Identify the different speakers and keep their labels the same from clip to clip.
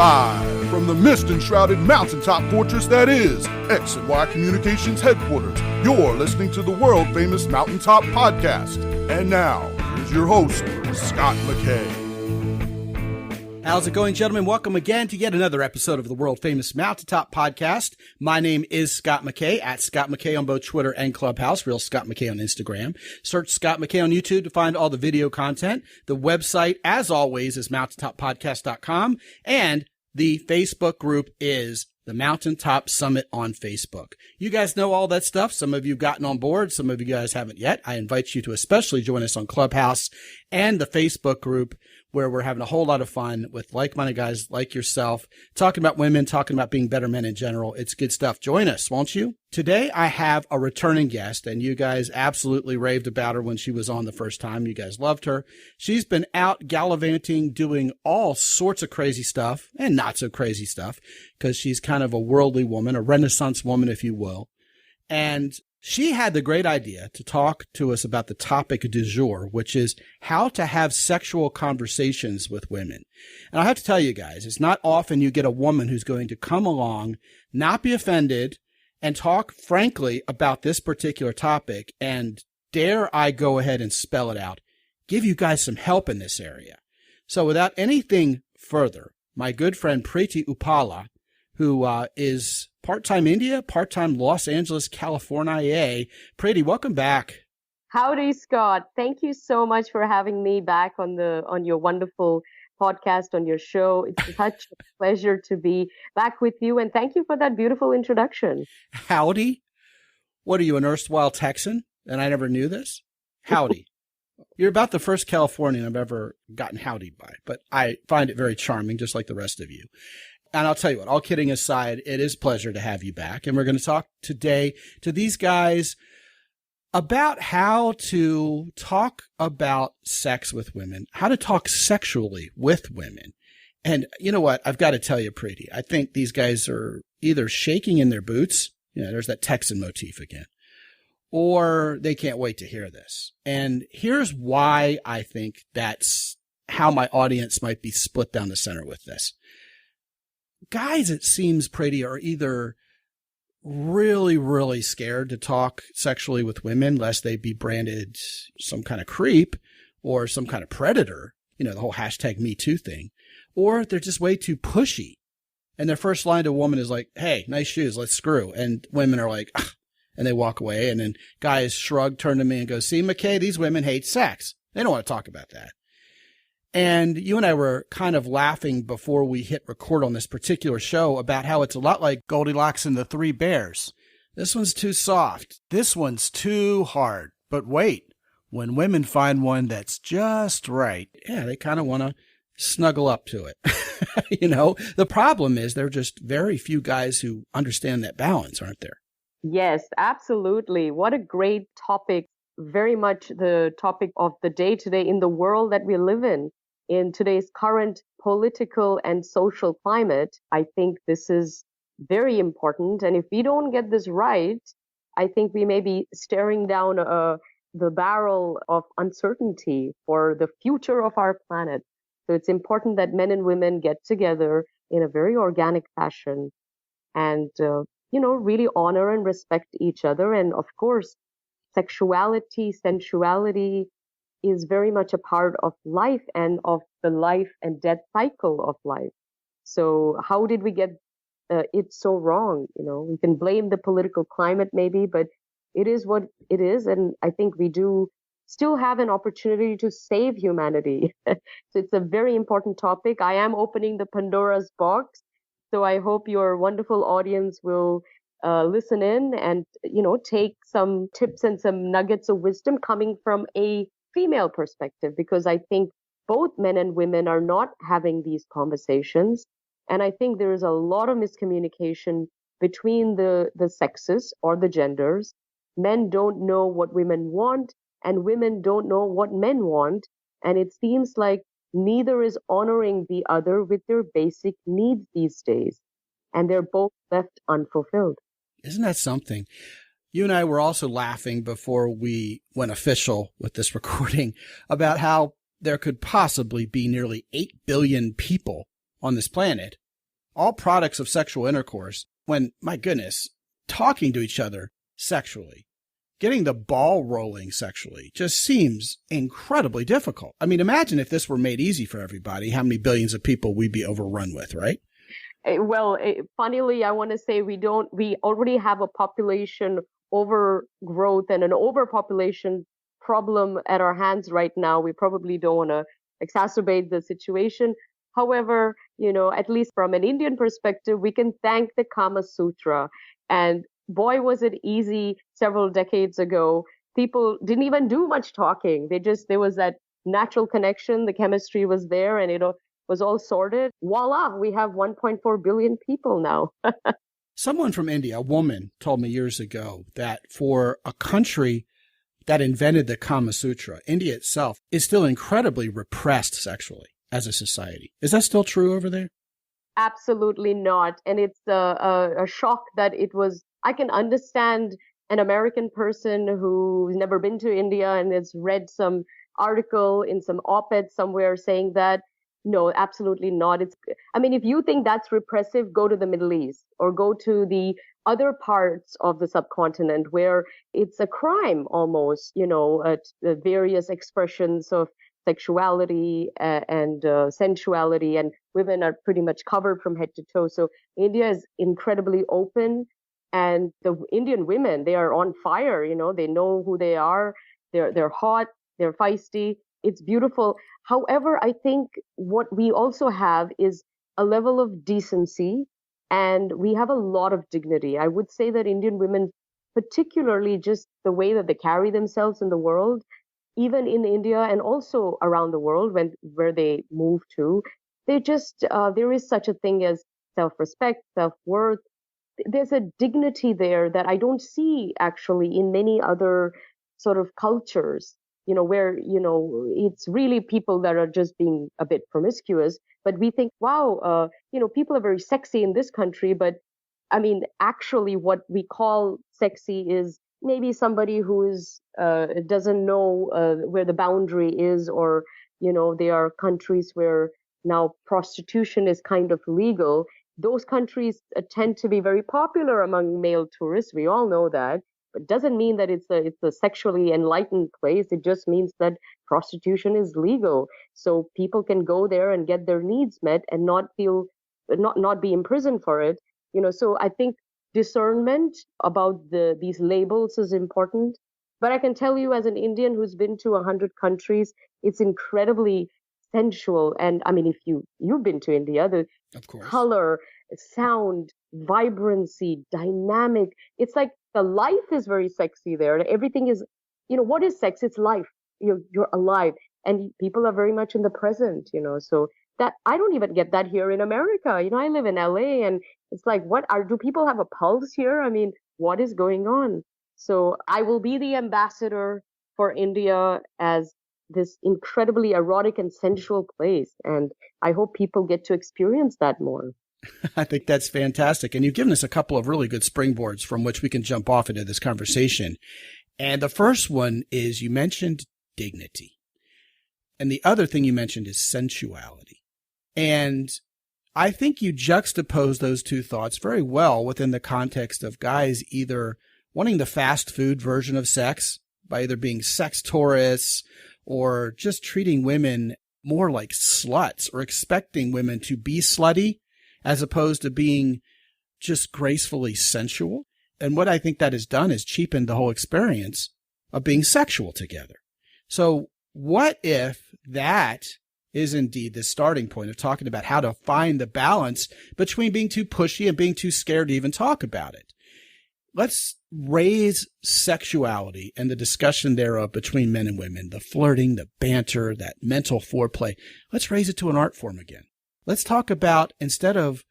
Speaker 1: Live from the mist-enshrouded mountaintop fortress that is X and Y Communications headquarters, you're listening to the world-famous Mountaintop Podcast. And now, here's your host, Scot McKay.
Speaker 2: How's it going, gentlemen? Welcome again to yet another episode of the world-famous Mountaintop Podcast. My name is Scot McKay, at Scot McKay on both Twitter and Clubhouse, Real Scot McKay on Instagram. Search Scot McKay on YouTube to find all the video content. The website, as always, is mountaintoppodcast.com, and the Facebook group is the Mountaintop Summit on Facebook. You guys know all that stuff. Some of you have gotten on board. Some of you guys haven't yet. I invite you to especially join us on Clubhouse and the Facebook group, where we're having a whole lot of fun with like-minded guys like yourself, talking about women, talking about being better men in general. It's good stuff. Join us, won't you? Today, I have a returning guest, and you guys absolutely raved about her when she was on the first time. You guys loved her. She's been out gallivanting, doing all sorts of crazy stuff, and not so crazy stuff, because she's kind of a worldly woman, a Renaissance woman, if you will. And she had the great idea to talk to us about the topic du jour, which is how to have sexual conversations with women. And I have to tell you guys, it's not often you get a woman who's going to come along, not be offended, and talk frankly about this particular topic. And dare I go ahead and spell it out, give you guys some help in this area. So without anything further, my good friend Preity Uupala, who is part-time India, part-time Los Angeles, California. Preity, welcome back.
Speaker 3: Howdy, Scott. Thank you so much for having me back on your wonderful podcast, on your show. It's such a pleasure to be back with you, and thank you for that beautiful introduction.
Speaker 2: Howdy? What are you, an erstwhile Texan? And I never knew this? Howdy. You're about the first Californian I've ever gotten howdied by, but I find it very charming, just like the rest of you. And I'll tell you what, all kidding aside, it is a pleasure to have you back. And we're going to talk today to these guys about how to talk about sex with women, how to talk sexually with women. And you know what? I've got to tell you, Preity, I think these guys are either shaking in their boots. You know, there's that Texan motif again, or they can't wait to hear this. And here's why I think that's how my audience might be split down the center with this. Guys, it seems, Preity, are either really, really scared to talk sexually with women, lest they be branded some kind of creep or some kind of predator, you know, the whole hashtag Me Too thing, or they're just way too pushy. And their first line to a woman is like, hey, nice shoes, let's screw. And women are like, ugh, and they walk away. And then guys shrug, turn to me and go, see, McKay, these women hate sex. They don't want to talk about that. And you and I were kind of laughing before we hit record on this particular show about how it's a lot like Goldilocks and the Three Bears. This one's too soft. This one's too hard. But wait, when women find one that's just right, yeah, they kind of want to snuggle up to it. You know, the problem is there are just very few guys who understand that balance, aren't there?
Speaker 3: Yes, absolutely. What a great topic. Very much the topic of the day today in the world that we live in today's current political and social climate. I think this is very important. And if we don't get this right, I think we may be staring down the barrel of uncertainty for the future of our planet. So it's important that men and women get together in a very organic fashion and, really honor and respect each other. And of course, sexuality, sensuality is very much a part of life and of the life and death cycle of life. So how did we get it so wrong? You know, we can blame the political climate maybe, but it is what it is. And I think we do still have an opportunity to save humanity. So it's a very important topic. I am opening the Pandora's box. So I hope your wonderful audience will listen in and, take some tips and some nuggets of wisdom coming from a female perspective, because I think both men and women are not having these conversations. And I think there is a lot of miscommunication between the sexes or the genders. Men don't know what women want, and women don't know what men want. And it seems like neither is honoring the other with their basic needs these days. And they're both left unfulfilled.
Speaker 2: Isn't that something? You and I were also laughing before we went official with this recording about how there could possibly be nearly 8 billion people on this planet all products of sexual intercourse, when, my goodness, talking to each other sexually, getting the ball rolling sexually just seems incredibly difficult. I mean, imagine if this were made easy for everybody, how many billions of people we'd be overrun with, right?
Speaker 3: Well, funnily, I want to say we already have a population overgrowth and an overpopulation problem at our hands right now. We probably don't want to exacerbate the situation. However, at least from an Indian perspective, we can thank the Kama Sutra. And boy, was it easy several decades ago. People didn't even do much talking. There was that natural connection. The chemistry was there and it was all sorted. Voila, we have 1.4 billion people now.
Speaker 2: Someone from India, a woman, told me years ago that for a country that invented the Kama Sutra, India itself is still incredibly repressed sexually as a society. Is that still true over there?
Speaker 3: Absolutely not. And it's a shock that it was. I can understand an American person who's never been to India and has read some article in some op-ed somewhere saying that. No, absolutely not. If you think that's repressive, go to the Middle East or go to the other parts of the subcontinent where it's a crime almost, the various expressions of sexuality and sensuality, and women are pretty much covered from head to toe. So India is incredibly open, and the Indian women, they are on fire. They know who they are. They're hot. They're feisty. It's beautiful. However, I think what we also have is a level of decency, and we have a lot of dignity. I would say that Indian women, particularly just the way that they carry themselves in the world, even in India and also around the world where they move to, there is such a thing as self-respect, self-worth. There's a dignity there that I don't see actually in many other sort of cultures. Where, it's really people that are just being a bit promiscuous, but we think, wow, people are very sexy in this country. But actually what we call sexy is maybe somebody who doesn't know where the boundary is, or, there are countries where now prostitution is kind of legal. Those countries tend to be very popular among male tourists. We all know that. It doesn't mean that it's a sexually enlightened place. It just means that prostitution is legal. So people can go there and get their needs met and not be imprisoned for it. So I think discernment about these labels is important. But I can tell you, as an Indian who's been to 100 countries, it's incredibly sensual. And if you've been to India, the color, sound, vibrancy, dynamic, it's like the life is very sexy there. Everything is, what is sex? It's life. You're alive, and people are very much in the present, so that I don't even get that here in America. I live in LA, and it's like, do people have a pulse here? What is going on? So I will be the ambassador for India as this incredibly erotic and sensual place. And I hope people get to experience that more.
Speaker 2: I think that's fantastic. And you've given us a couple of really good springboards from which we can jump off into this conversation. And the first one is, you mentioned dignity. And the other thing you mentioned is sensuality. And I think you juxtapose those two thoughts very well within the context of guys either wanting the fast food version of sex by either being sex tourists or just treating women more like sluts, or expecting women to be slutty as opposed to being just gracefully sensual. And what I think that has done is cheapened the whole experience of being sexual together. So what if that is indeed the starting point of talking about how to find the balance between being too pushy and being too scared to even talk about it? Let's raise sexuality and the discussion thereof between men and women, the flirting, the banter, that mental foreplay. Let's raise it to an art form again. Let's talk about, instead of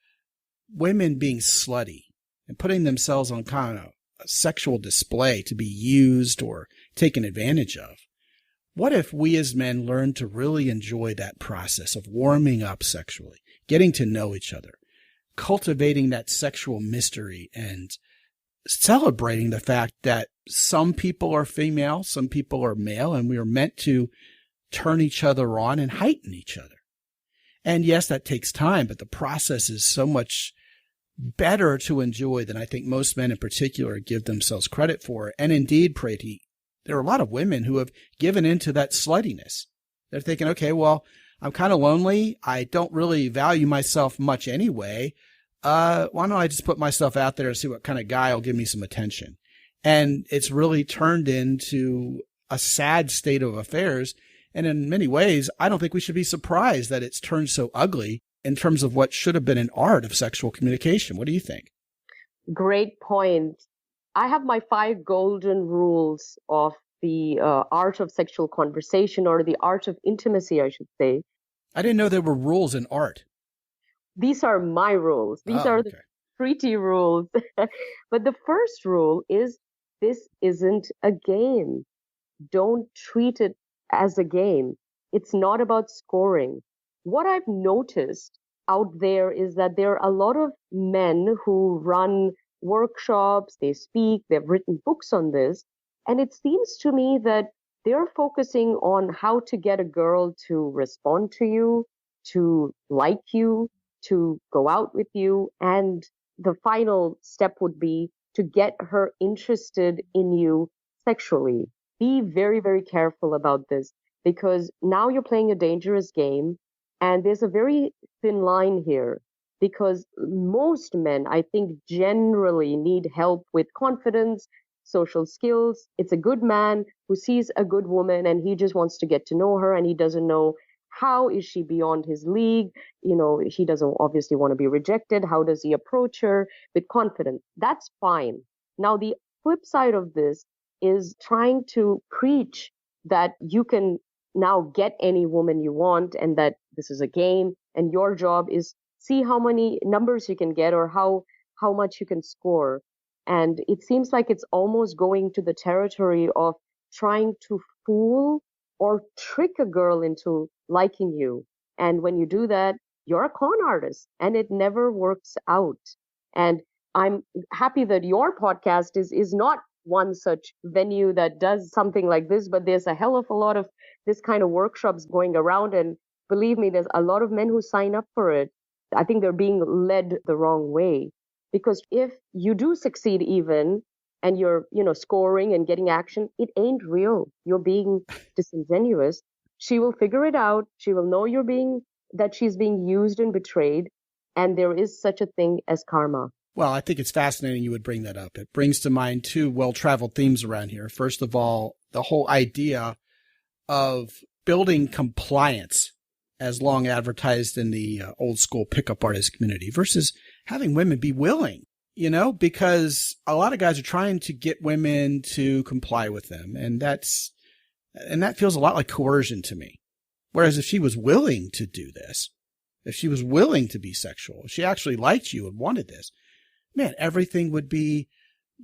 Speaker 2: women being slutty and putting themselves on kind of a sexual display to be used or taken advantage of, what if we as men learn to really enjoy that process of warming up sexually, getting to know each other, cultivating that sexual mystery, and celebrating the fact that some people are female, some people are male, and we are meant to turn each other on and heighten each other. And yes, that takes time, but the process is so much better to enjoy than I think most men in particular give themselves credit for. And indeed, Preity, there are a lot of women who have given into that sluttiness. They're thinking, okay, well, I'm kind of lonely. I don't really value myself much anyway. Why don't I just put myself out there and see what kind of guy will give me some attention? And it's really turned into a sad state of affairs. And in many ways, I don't think we should be surprised that it's turned so ugly in terms of what should have been an art of sexual communication. What do you think?
Speaker 3: Great point. I have my 5 golden rules of the art of sexual conversation, or the art of intimacy, I should say.
Speaker 2: I didn't know there were rules in art.
Speaker 3: These are my rules. These are the Preity rules. But the first rule is, this isn't a game. Don't treat it as a game. It's not about scoring. What I've noticed out there is that there are a lot of men who run workshops, they speak, they've written books on this. And it seems to me that they're focusing on how to get a girl to respond to you, to like you, to go out with you. And the final step would be to get her interested in you sexually. Be very, very careful about this, because now you're playing a dangerous game. And there's a very thin line here, because most men, I think, generally need help with confidence, social skills. It's a good man who sees a good woman and he just wants to get to know her, and he doesn't know how is she beyond his league. He doesn't obviously want to be rejected. How does he approach her with confidence? That's fine. Now, the flip side of this is trying to preach that you can now get any woman you want, and that this is a game, and your job is see how many numbers you can get, or how much you can score. And it seems like it's almost going to the territory of trying to fool or trick a girl into liking you. And when you do that, you're a con artist, and it never works out. And I'm happy that your podcast is not one such venue that does something like this, but there's a hell of a lot of this kind of workshops going around. And believe me, there's a lot of men who sign up for it. I think they're being led the wrong way, because if you do succeed even, and you're, scoring and getting action, it ain't real. You're being disingenuous. She will figure it out. She will know that she's being used and betrayed. And there is such a thing as karma.
Speaker 2: Well, I think it's fascinating you would bring that up. It brings to mind 2 well-traveled themes around here. First of all, the whole idea of building compliance, as long advertised in the old school pickup artist community, versus having women be willing, because a lot of guys are trying to get women to comply with them. And that feels a lot like coercion to me. Whereas if she was willing to do this, if she was willing to be sexual, if she actually liked you and wanted this, man, everything would be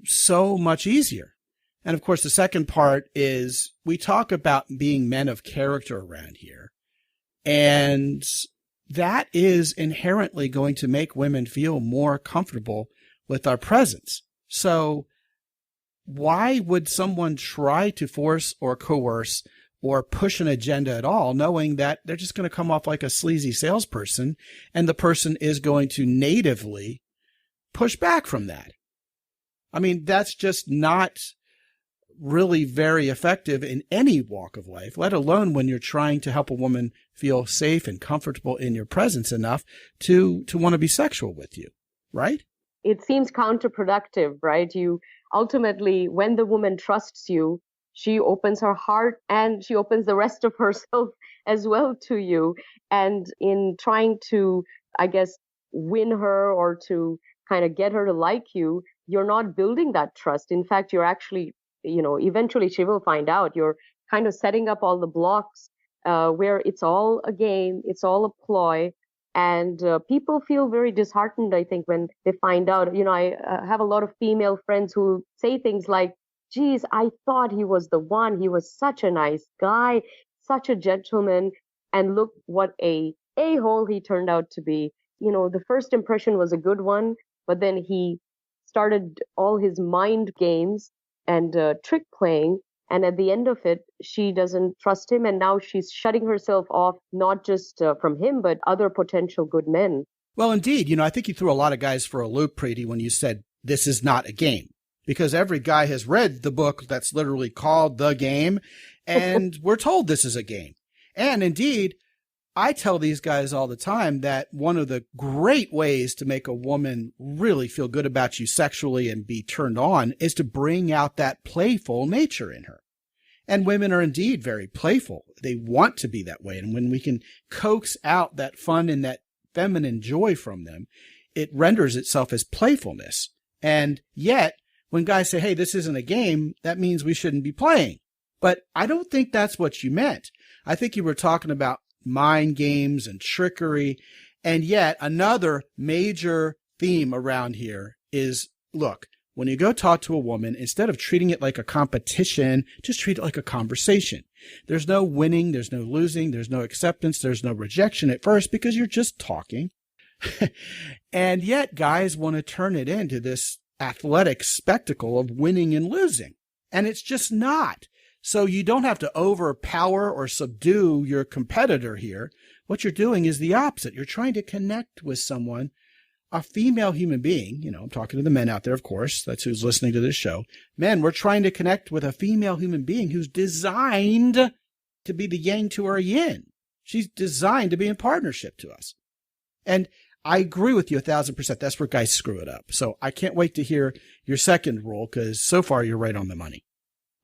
Speaker 2: so much easier. And of course, the second part is we talk about being men of character around here. And that is inherently going to make women feel more comfortable with our presence. So why would someone try to force or coerce or push an agenda at all, knowing that they're just going to come off like a sleazy salesperson, and the person is going to natively push back from that? I mean, that's just not really very effective in any walk of life, let alone when you're trying to help a woman feel safe and comfortable in your presence enough to want to be sexual with you, right?
Speaker 3: It seems counterproductive, right? You ultimately, when the woman trusts you, she opens her heart and she opens the rest of herself as well to you. And in trying to, I guess, win her or to kind of get her to like you, you're not building that trust. In fact, you're actually, eventually she will find out. You're kind of setting up all the blocks where it's all a game, it's all a ploy. And people feel very disheartened, I think, when they find out. I have a lot of female friends who say things like, geez, I thought he was the one. He was such a nice guy, such a gentleman. And look what a a-hole he turned out to be. The first impression was a good one, but then he started all his mind games and trick playing. And at the end of it, she doesn't trust him. And now she's shutting herself off, not just from him, but other potential good men.
Speaker 2: Well, indeed. I think you threw a lot of guys for a loop, Preity, when you said this is not a game. Because every guy has read the book that's literally called The Game, and we're told this is a game. And indeed, I tell these guys all the time that one of the great ways to make a woman really feel good about you sexually and be turned on is to bring out that playful nature in her. And women are indeed very playful. They want to be that way. And when we can coax out that fun and that feminine joy from them, it renders itself as playfulness. And yet, when guys say, hey, this isn't a game, that means we shouldn't be playing. But I don't think that's what you meant. I think you were talking about mind games and trickery. And yet another major theme around here is, look, when you go talk to a woman, instead of treating it like a competition, just treat it like a conversation. There's no winning, there's no losing, there's no acceptance, there's no rejection at first because you're just talking. And yet guys want to turn it into this athletic spectacle of winning and losing. And it's just not. So you don't have to overpower or subdue your competitor here. What you're doing is the opposite. You're trying to connect with someone, a female human being. I'm talking to the men out there, of course. That's who's listening to this show. Men, we're trying to connect with a female human being who's designed to be the yang to our yin. She's designed to be in partnership to us. And I agree with you 1,000%. That's where guys screw it up. So I can't wait to hear your second rule because so far you're right on the money.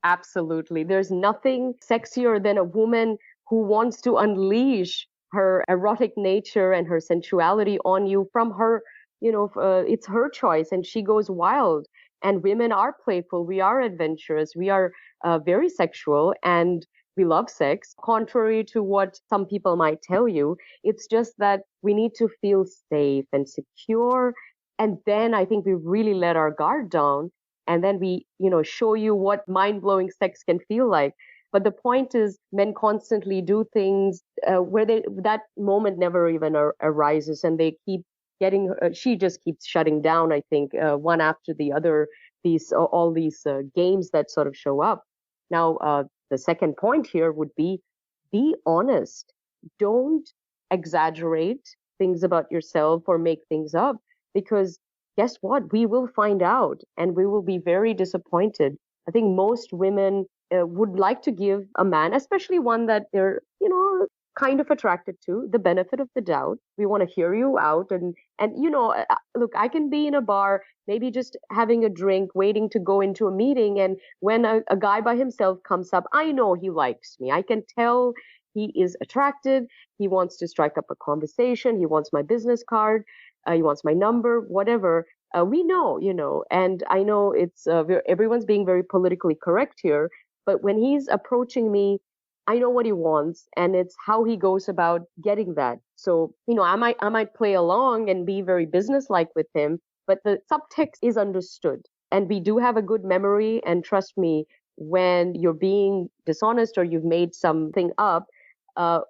Speaker 3: Absolutely. There's nothing sexier than a woman who wants to unleash her erotic nature and her sensuality on you from her, it's her choice and she goes wild. And women are playful. We are adventurous. We are very sexual and we love sex. Contrary to what some people might tell you, it's just that we need to feel safe and secure. And then I think we really let our guard down. And then we, show you what mind-blowing sex can feel like. But the point is, men constantly do things where that moment never even arises, and they keep getting. She just keeps shutting down. I think one after the other, all these games that sort of show up. Now, the second point here would be honest. Don't exaggerate things about yourself or make things up, because guess what? We will find out and we will be very disappointed. I think most women would like to give a man, especially one that they're, kind of attracted to, the benefit of the doubt. We want to hear you out. And look, I can be in a bar, maybe just having a drink, waiting to go into a meeting. And when a guy by himself comes up, I know he likes me. I can tell he is attracted. He wants to strike up a conversation. He wants my business card. He wants my number, whatever. We know, and I know it's everyone's being very politically correct here. But when he's approaching me, I know what he wants, and it's how he goes about getting that. So, I might play along and be very businesslike with him, but the subtext is understood. And we do have a good memory. And trust me, when you're being dishonest or you've made something up,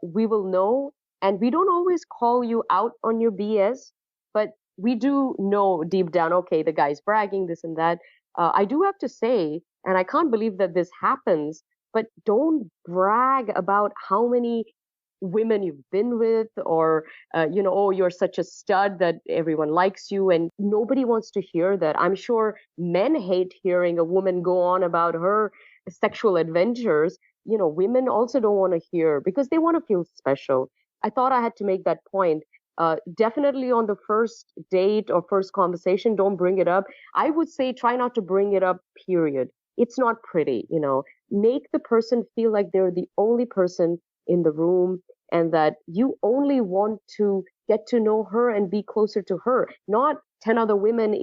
Speaker 3: we will know. And we don't always call you out on your BS, but we do know deep down, okay, the guy's bragging, this and that. I do have to say, and I can't believe that this happens, but don't brag about how many women you've been with, or, oh, you're such a stud that everyone likes you. And nobody wants to hear that. I'm sure men hate hearing a woman go on about her sexual adventures. Women also don't want to hear because they want to feel special. I thought I had to make that point. Definitely on the first date or first conversation, don't bring it up. I would say try not to bring it up, period. It's not pretty, Make the person feel like they're the only person in the room and that you only want to get to know her and be closer to her, not 10 other women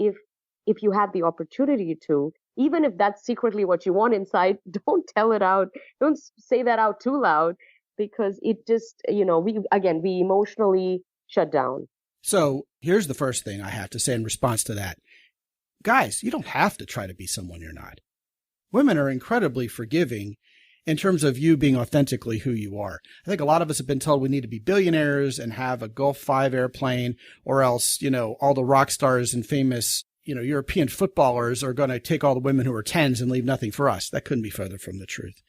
Speaker 3: if you have the opportunity to. Even if that's secretly what you want inside, don't tell it out. Don't say that out too loud, because it just, we emotionally shut down.
Speaker 2: So here's the first thing I have to say in response to that. Guys, you don't have to try to be someone you're not. Women are incredibly forgiving in terms of you being authentically who you are. I think a lot of us have been told we need to be billionaires and have a Gulf 5 airplane, or else, all the rock stars and famous, European footballers are going to take all the women who are 10s and leave nothing for us. That couldn't be further from the truth.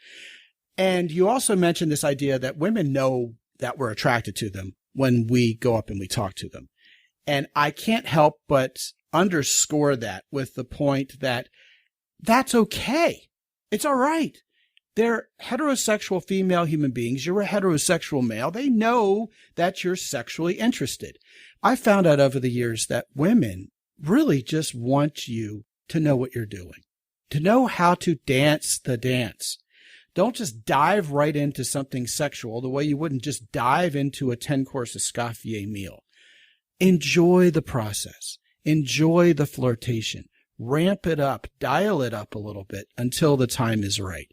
Speaker 2: And you also mentioned this idea that women know that we're attracted to them when we go up and we talk to them. And I can't help but underscore that with the point that that's okay. It's all right. They're heterosexual female human beings. You're a heterosexual male. They know that you're sexually interested. I found out over the years that women really just want you to know what you're doing, to know how to dance the dance. Don't just dive right into something sexual the way you wouldn't just dive into a 10-course escoffier meal. Enjoy the process. Enjoy the flirtation. Ramp it up, dial it up a little bit until the time is right.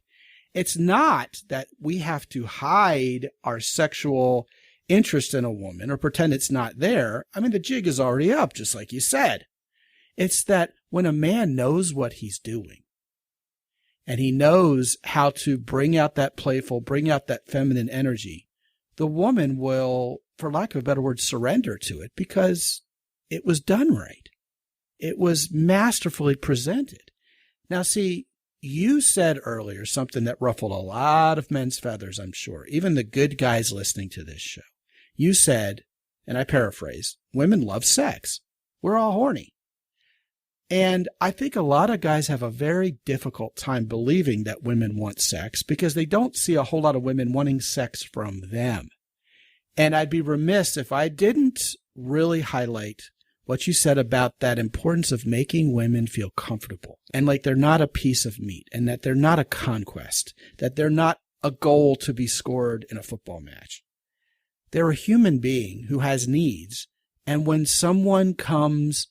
Speaker 2: It's not that we have to hide our sexual interest in a woman or pretend it's not there. I mean, the jig is already up, just like you said. It's that when a man knows what he's doing and he knows how to bring out that playful, bring out that feminine energy, the woman will, for lack of a better word, surrender to it because it was done right. It was masterfully presented. Now, see, you said earlier something that ruffled a lot of men's feathers, I'm sure, even the good guys listening to this show. You said, and I paraphrase, women love sex. We're all horny. And I think a lot of guys have a very difficult time believing that women want sex because they don't see a whole lot of women wanting sex from them. And I'd be remiss if I didn't really highlight what you said about that importance of making women feel comfortable and like they're not a piece of meat and that they're not a conquest, that they're not a goal to be scored in a football match. They're a human being who has needs. And when someone comes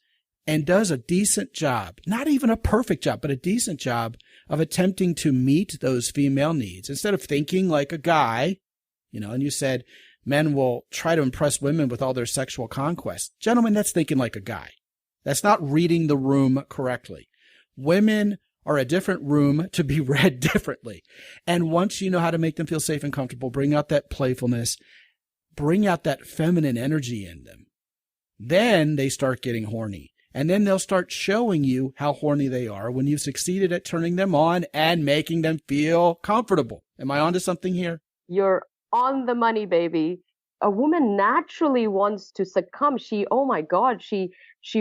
Speaker 2: and does a decent job, not even a perfect job, but a decent job of attempting to meet those female needs, instead of thinking like a guy, and you said men will try to impress women with all their sexual conquests. Gentlemen, that's thinking like a guy. That's not reading the room correctly. Women are a different room to be read differently. And once you know how to make them feel safe and comfortable, bring out that playfulness, bring out that feminine energy in them, then they start getting horny. And then they'll start showing you how horny they are when you've succeeded at turning them on and making them feel comfortable. Am I onto something here?
Speaker 3: You're on the money, baby. A woman naturally wants to succumb. Oh my God, she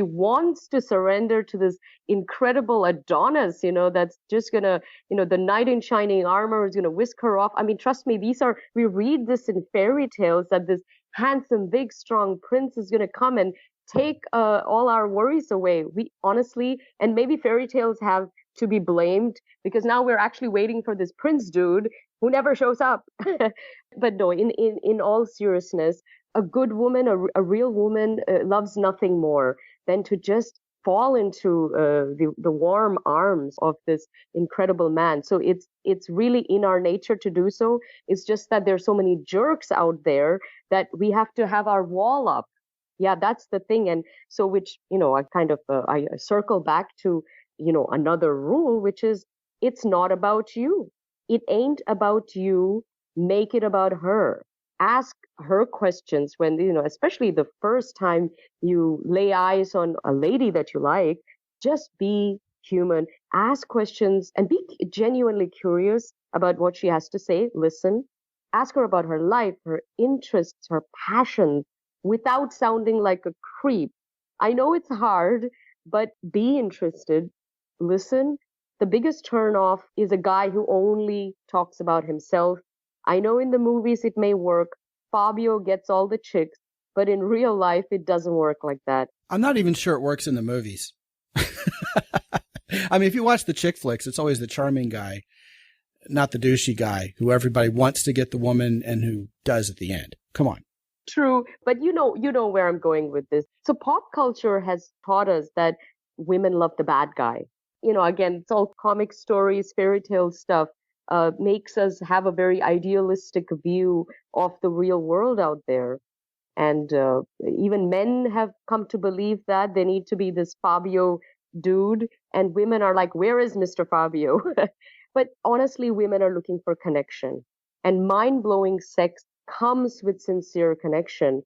Speaker 3: wants to surrender to this incredible Adonis, that's just gonna, the knight in shining armor is gonna whisk her off. I mean, trust me, we read this in fairy tales that this handsome, big, strong prince is gonna come and take all our worries away. We honestly, and maybe fairy tales have to be blamed because now we're actually waiting for this prince dude who never shows up. But no, in all seriousness, a good woman, a real woman loves nothing more than to just fall into the warm arms of this incredible man. So it's really in our nature to do so. It's just that there's so many jerks out there that we have to have our wall up. Yeah, that's the thing. And so which, I kind of, I circle back to, another rule, which is it's not about you. It ain't about you. Make it about her. Ask her questions when, especially the first time you lay eyes on a lady that you like, just be human. Ask questions and be genuinely curious about what she has to say. Listen. Ask her about her life, her interests, her passions, without sounding like a creep. I know it's hard, but be interested. Listen. The biggest turnoff is a guy who only talks about himself. I know in the movies it may work. Fabio gets all the chicks, but in real life, it doesn't work like that.
Speaker 2: I'm not even sure it works in the movies. I mean, if you watch the chick flicks, it's always the charming guy, not the douchey guy who everybody wants to get the woman and who does at the end. Come on.
Speaker 3: True, but you know where I'm going with this. So pop culture has taught us that women love the bad guy. Again, it's all comic stories, fairy tale stuff, makes us have a very idealistic view of the real world out there. And even men have come to believe that they need to be this Fabio dude. And women are like, where is Mr. Fabio? But honestly, women are looking for connection. And mind-blowing sex comes with sincere connection.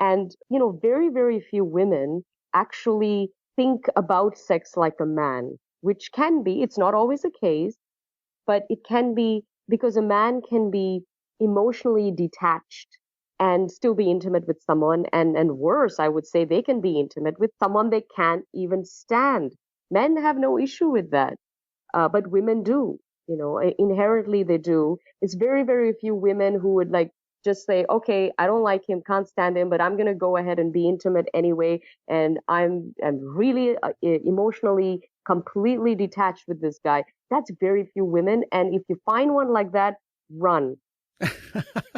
Speaker 3: And, very, very few women actually think about sex like a man, which can be, it's not always the case, but it can be because a man can be emotionally detached and still be intimate with someone. And worse, I would say they can be intimate with someone they can't even stand. Men have no issue with that, but women do. Inherently they do. It's very, very few women who would like just say, okay, I don't like him, can't stand him, but I'm going to go ahead and be intimate anyway. And I'm really emotionally completely detached with this guy. That's very few women. And if you find one like that, run.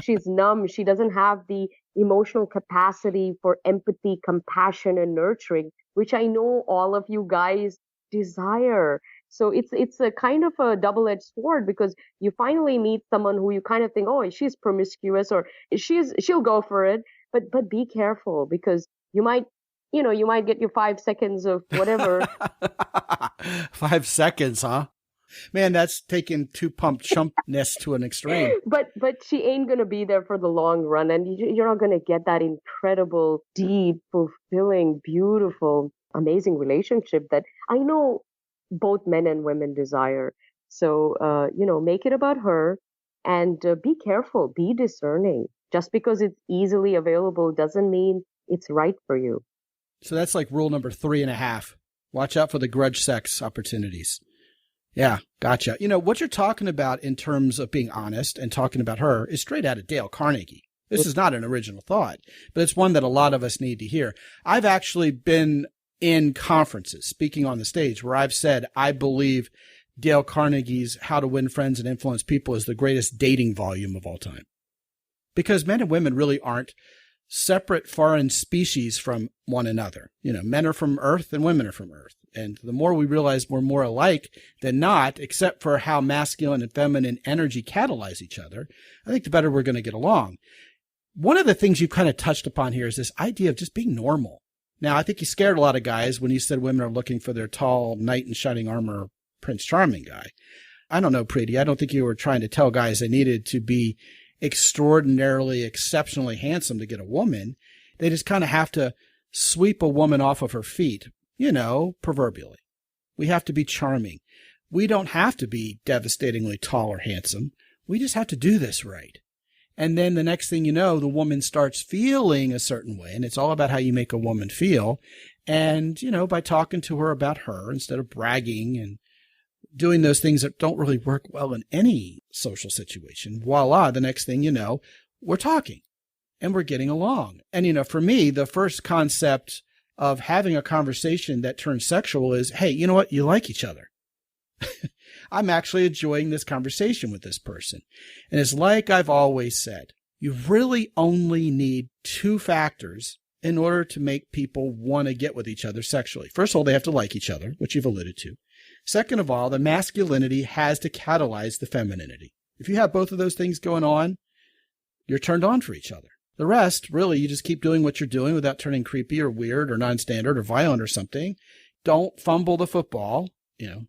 Speaker 3: She's numb. She doesn't have the emotional capacity for empathy, compassion, and nurturing, which I know all of you guys desire. So it's a kind of a double-edged sword because you finally meet someone who you kind of think, oh, she's promiscuous or she'll go for it, but be careful because you might get your 5 seconds of whatever.
Speaker 2: 5 seconds, huh? Man, that's taking two pump chumpness to an extreme.
Speaker 3: But she ain't gonna be there for the long run, and you're not gonna get that incredible, deep, fulfilling, beautiful, amazing relationship that I know both men and women desire. So make it about her, and be careful, be discerning. Just because it's easily available doesn't mean it's right for you.
Speaker 2: So that's like rule number 3.5. Watch out for the grudge sex opportunities. Yeah, gotcha. What you're talking about in terms of being honest and talking about her is straight out of Dale Carnegie. This is not an original thought, but it's one that a lot of us need to hear. I've actually been in conferences speaking on the stage where I've said, I believe Dale Carnegie's How to Win Friends and Influence People is the greatest dating volume of all time. Because men and women really aren't separate foreign species from one another. Men are from Earth and women are from Earth. And the more we realize we're more alike than not, except for how masculine and feminine energy catalyze each other, I think the better we're going to get along. One of the things you've kind of touched upon here is this idea of just being normal. Now, I think you scared a lot of guys when you said women are looking for their tall, knight in shining armor, Prince Charming guy. I don't know, Preity. I don't think you were trying to tell guys they needed to be extraordinarily, exceptionally handsome to get a woman. They just kind of have to sweep a woman off of her feet, proverbially. We have to be charming. We don't have to be devastatingly tall or handsome. We just have to do this right. And then the next thing you know, the woman starts feeling a certain way. And it's all about how you make a woman feel. And, by talking to her about her instead of bragging and doing those things that don't really work well in any social situation, voila, the next thing you know, we're talking and we're getting along. And, for me, the first concept of having a conversation that turns sexual is, hey, you know what? You like each other. I'm actually enjoying this conversation with this person. And it's like I've always said, you really only need 2 factors in order to make people want to get with each other sexually. First of all, they have to like each other, which you've alluded to. Second of all, the masculinity has to catalyze the femininity. If you have both of those things going on, you're turned on for each other. The rest, really, you just keep doing what you're doing without turning creepy or weird or non-standard or violent or something. Don't fumble the football.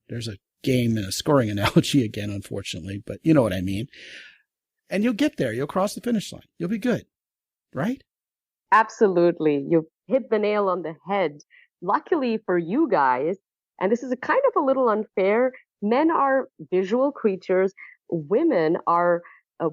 Speaker 2: There's a game and a scoring analogy again, unfortunately, but you know what I mean. And you'll get there. You'll cross the finish line. You'll be good. Right?
Speaker 3: Absolutely. You've hit the nail on the head. Luckily for you guys, and this is a kind of a little unfair, men are visual creatures. Women are,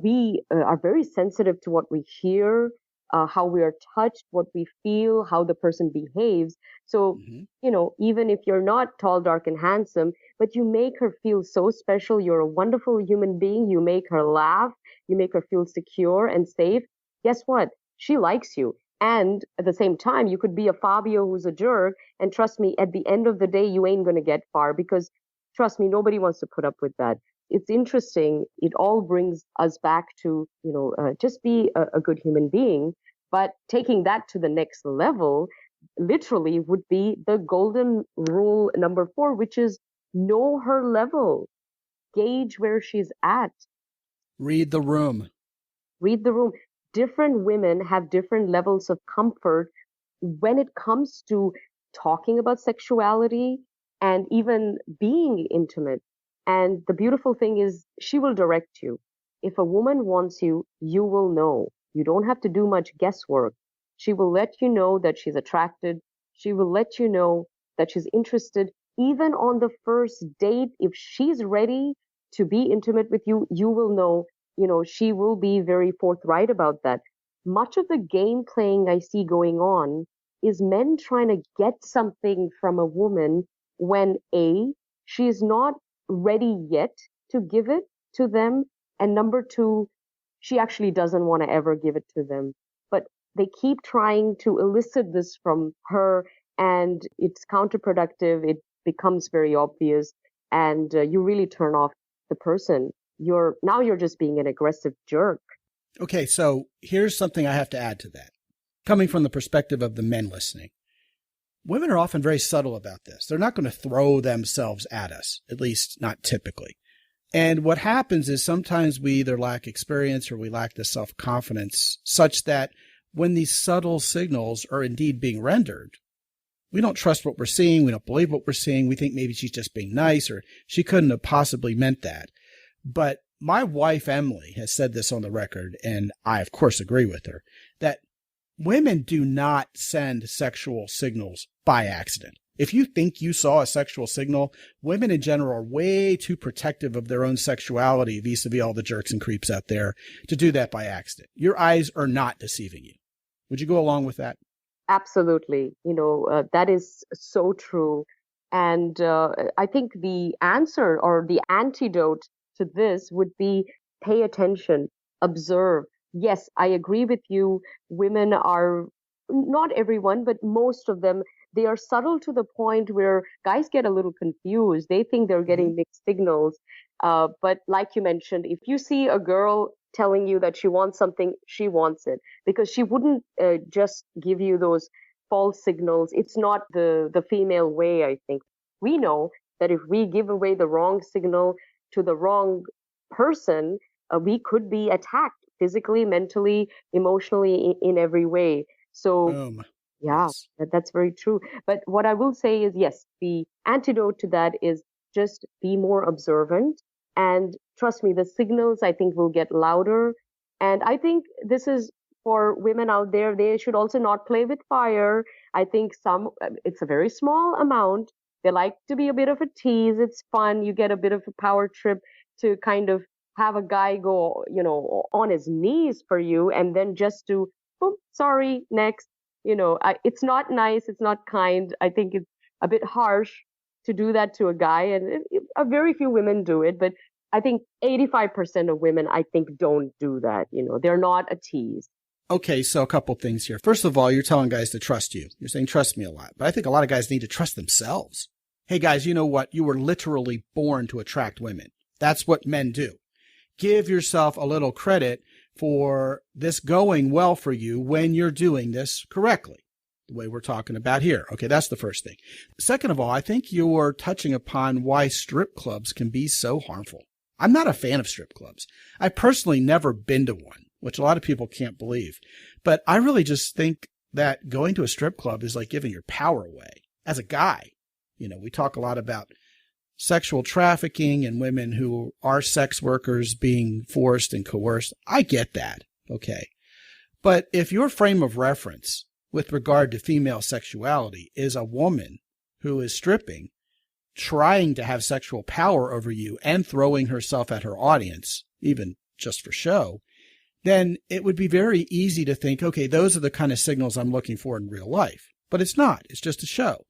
Speaker 3: we are very sensitive to what we hear, how we are touched, what we feel, how the person behaves. So, even if you're not tall, dark, and handsome, but you make her feel so special, you're a wonderful human being, you make her laugh, you make her feel secure and safe, guess what? She likes you. And at the same time, you could be a Fabio who's a jerk. And trust me, at the end of the day, you ain't going to get far because, trust me, nobody wants to put up with that. It's interesting. It all brings us back to, just be a good human being. But taking that to the next level literally would be the golden rule number 4, which is know her level, gauge where she's at.
Speaker 2: Read the room.
Speaker 3: Read the room. Different women have different levels of comfort when it comes to talking about sexuality and even being intimate. And the beautiful thing is she will direct you. If a woman wants you, you will know. You don't have to do much guesswork. She will let you know that she's attracted. She will let you know that she's interested. Even on the first date, if she's ready to be intimate with you, you will know, she will be very forthright about that. Much of the game playing I see going on is men trying to get something from a woman when A, she is not ready yet to give it to them, and number two, she actually doesn't want to ever give it to them. But they keep trying to elicit this from her, and it's counterproductive. It becomes very obvious, and you really turn off the person. You're just being an aggressive jerk.
Speaker 2: Okay, so here's something I have to add to that. Coming from the perspective of the men listening, women are often very subtle about this. They're not going to throw themselves at us, at least not typically. And what happens is sometimes we either lack experience or we lack the self-confidence such that when these subtle signals are indeed being rendered, we don't trust what we're seeing. We don't believe what we're seeing. We think maybe she's just being nice or she couldn't have possibly meant that. But my wife, Emily, has said this on the record, and I, of course, agree with her, that women do not send sexual signals by accident. If you think you saw a sexual signal, women in general are way too protective of their own sexuality vis-a-vis all the jerks and creeps out there to do that by accident. Your eyes are not deceiving you. Would you go along with that?
Speaker 3: Absolutely. That is so true. And I think the answer or the antidote to this would be pay attention, observe. Yes, I agree with you. Women are, not everyone, but most of them, they are subtle to the point where guys get a little confused. They think they're getting mixed signals. But like you mentioned, if you see a girl telling you that she wants something, she wants it, because she wouldn't just give you those false signals. It's not the female way, I think. We know that if we give away the wrong signal to the wrong person, we could be attacked physically, mentally, emotionally, in every way. So, yeah,
Speaker 2: yes.
Speaker 3: that's very true. But what I will say is, yes, the antidote to that is just be more observant. And trust me, the signals, I think, will get louder. And I think this is for women out there. They should also not play with fire. I think it's a very small amount. They like to be a bit of a tease. It's fun. You get a bit of a power trip to kind of have a guy go, on his knees for you, and then just to, oh, sorry, next. It's not nice. It's not kind. I think it's a bit harsh to do that to a guy, and a very few women do it. But I think 85% of women, I think, don't do that. They're not a tease.
Speaker 2: Okay, so a couple things here. First of all, you're telling guys to trust you. You're saying trust me a lot. But I think a lot of guys need to trust themselves. Hey, guys, you know what? You were literally born to attract women. That's what men do. Give yourself a little credit for this going well for you when you're doing this correctly, the way we're talking about here. Okay, that's the first thing. Second of all, I think you're touching upon why strip clubs can be so harmful. I'm not a fan of strip clubs. I've personally never been to one, which a lot of people can't believe. But I really just think that going to a strip club is like giving your power away. As a guy, we talk a lot about sexual trafficking and women who are sex workers being forced and coerced. I get that. Okay. But if your frame of reference with regard to female sexuality is a woman who is stripping, trying to have sexual power over you and throwing herself at her audience, even just for show, then it would be very easy to think, okay, those are the kind of signals I'm looking for in real life. But it's not. It's just a show.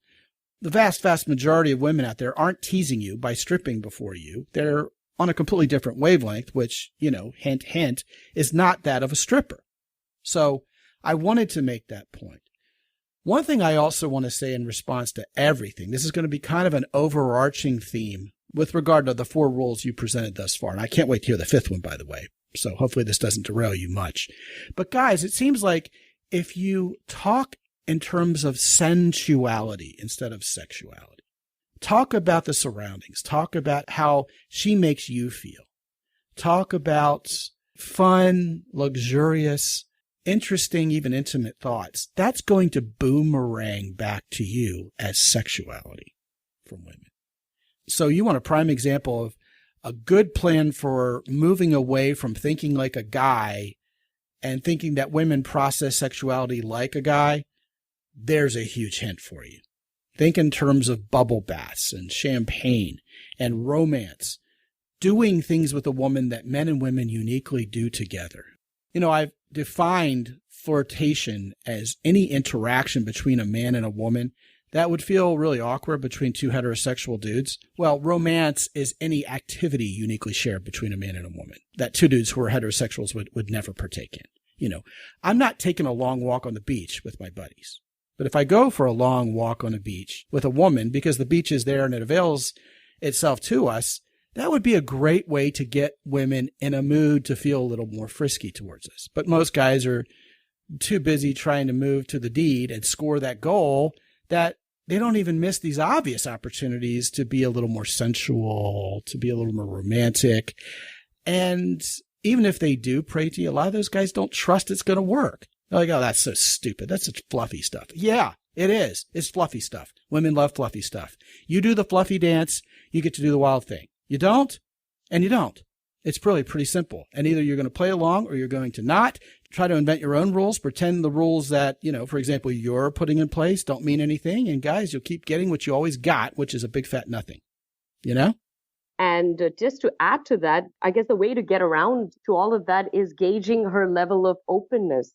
Speaker 2: The vast, vast majority of women out there aren't teasing you by stripping before you. They're on a completely different wavelength, which, hint, hint, is not that of a stripper. So I wanted to make that point. One thing I also want to say in response to everything, this is going to be kind of an overarching theme with regard to the 4 rules you presented thus far. And I can't wait to hear the 5th one, by the way. So hopefully this doesn't derail you much. But guys, it seems like if you talk in terms of sensuality instead of sexuality, talk about the surroundings, talk about how she makes you feel, talk about fun, luxurious, interesting, even intimate thoughts, that's going to boomerang back to you as sexuality from women. So you want a prime example of a good plan for moving away from thinking like a guy and thinking that women process sexuality like a guy? There's a huge hint for you. Think in terms of bubble baths and champagne and romance, doing things with a woman that men and women uniquely do together. I've defined flirtation as any interaction between a man and a woman that would feel really awkward between two heterosexual dudes. Well, romance is any activity uniquely shared between a man and a woman that two dudes who are heterosexuals would never partake in. I'm not taking a long walk on the beach with my buddies. But if I go for a long walk on a beach with a woman because the beach is there and it avails itself to us, that would be a great way to get women in a mood to feel a little more frisky towards us. But most guys are too busy trying to move to the deed and score that goal that they don't even miss these obvious opportunities to be a little more sensual, to be a little more romantic. And even if they do, Preity, a lot of those guys don't trust it's going to work. They're like, oh, that's so stupid. That's such fluffy stuff. Yeah, it is. It's fluffy stuff. Women love fluffy stuff. You do the fluffy dance, you get to do the wild thing. You don't, and you don't. It's really pretty simple. And either you're going to play along or you're going to not. Try to invent your own rules. Pretend the rules that, for example, you're putting in place don't mean anything. And guys, you'll keep getting what you always got, which is a big fat nothing.
Speaker 3: And just to add to that, I guess the way to get around to all of that is gauging her level of openness.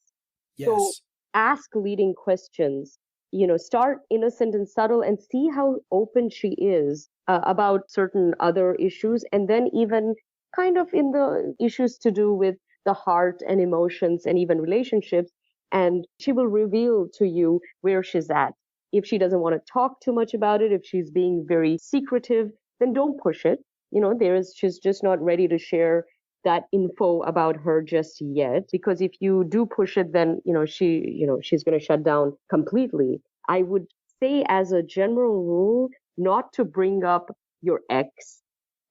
Speaker 2: Yes.
Speaker 3: So ask leading questions, start innocent and subtle and see how open she is about certain other issues. And then even kind of in the issues to do with the heart and emotions and even relationships. And she will reveal to you where she's at. If she doesn't want to talk too much about it, if she's being very secretive, then don't push it. She's just not ready to share that info about her just yet, because if you do push it, then, she's going to shut down completely. I would say as a general rule, not to bring up your ex.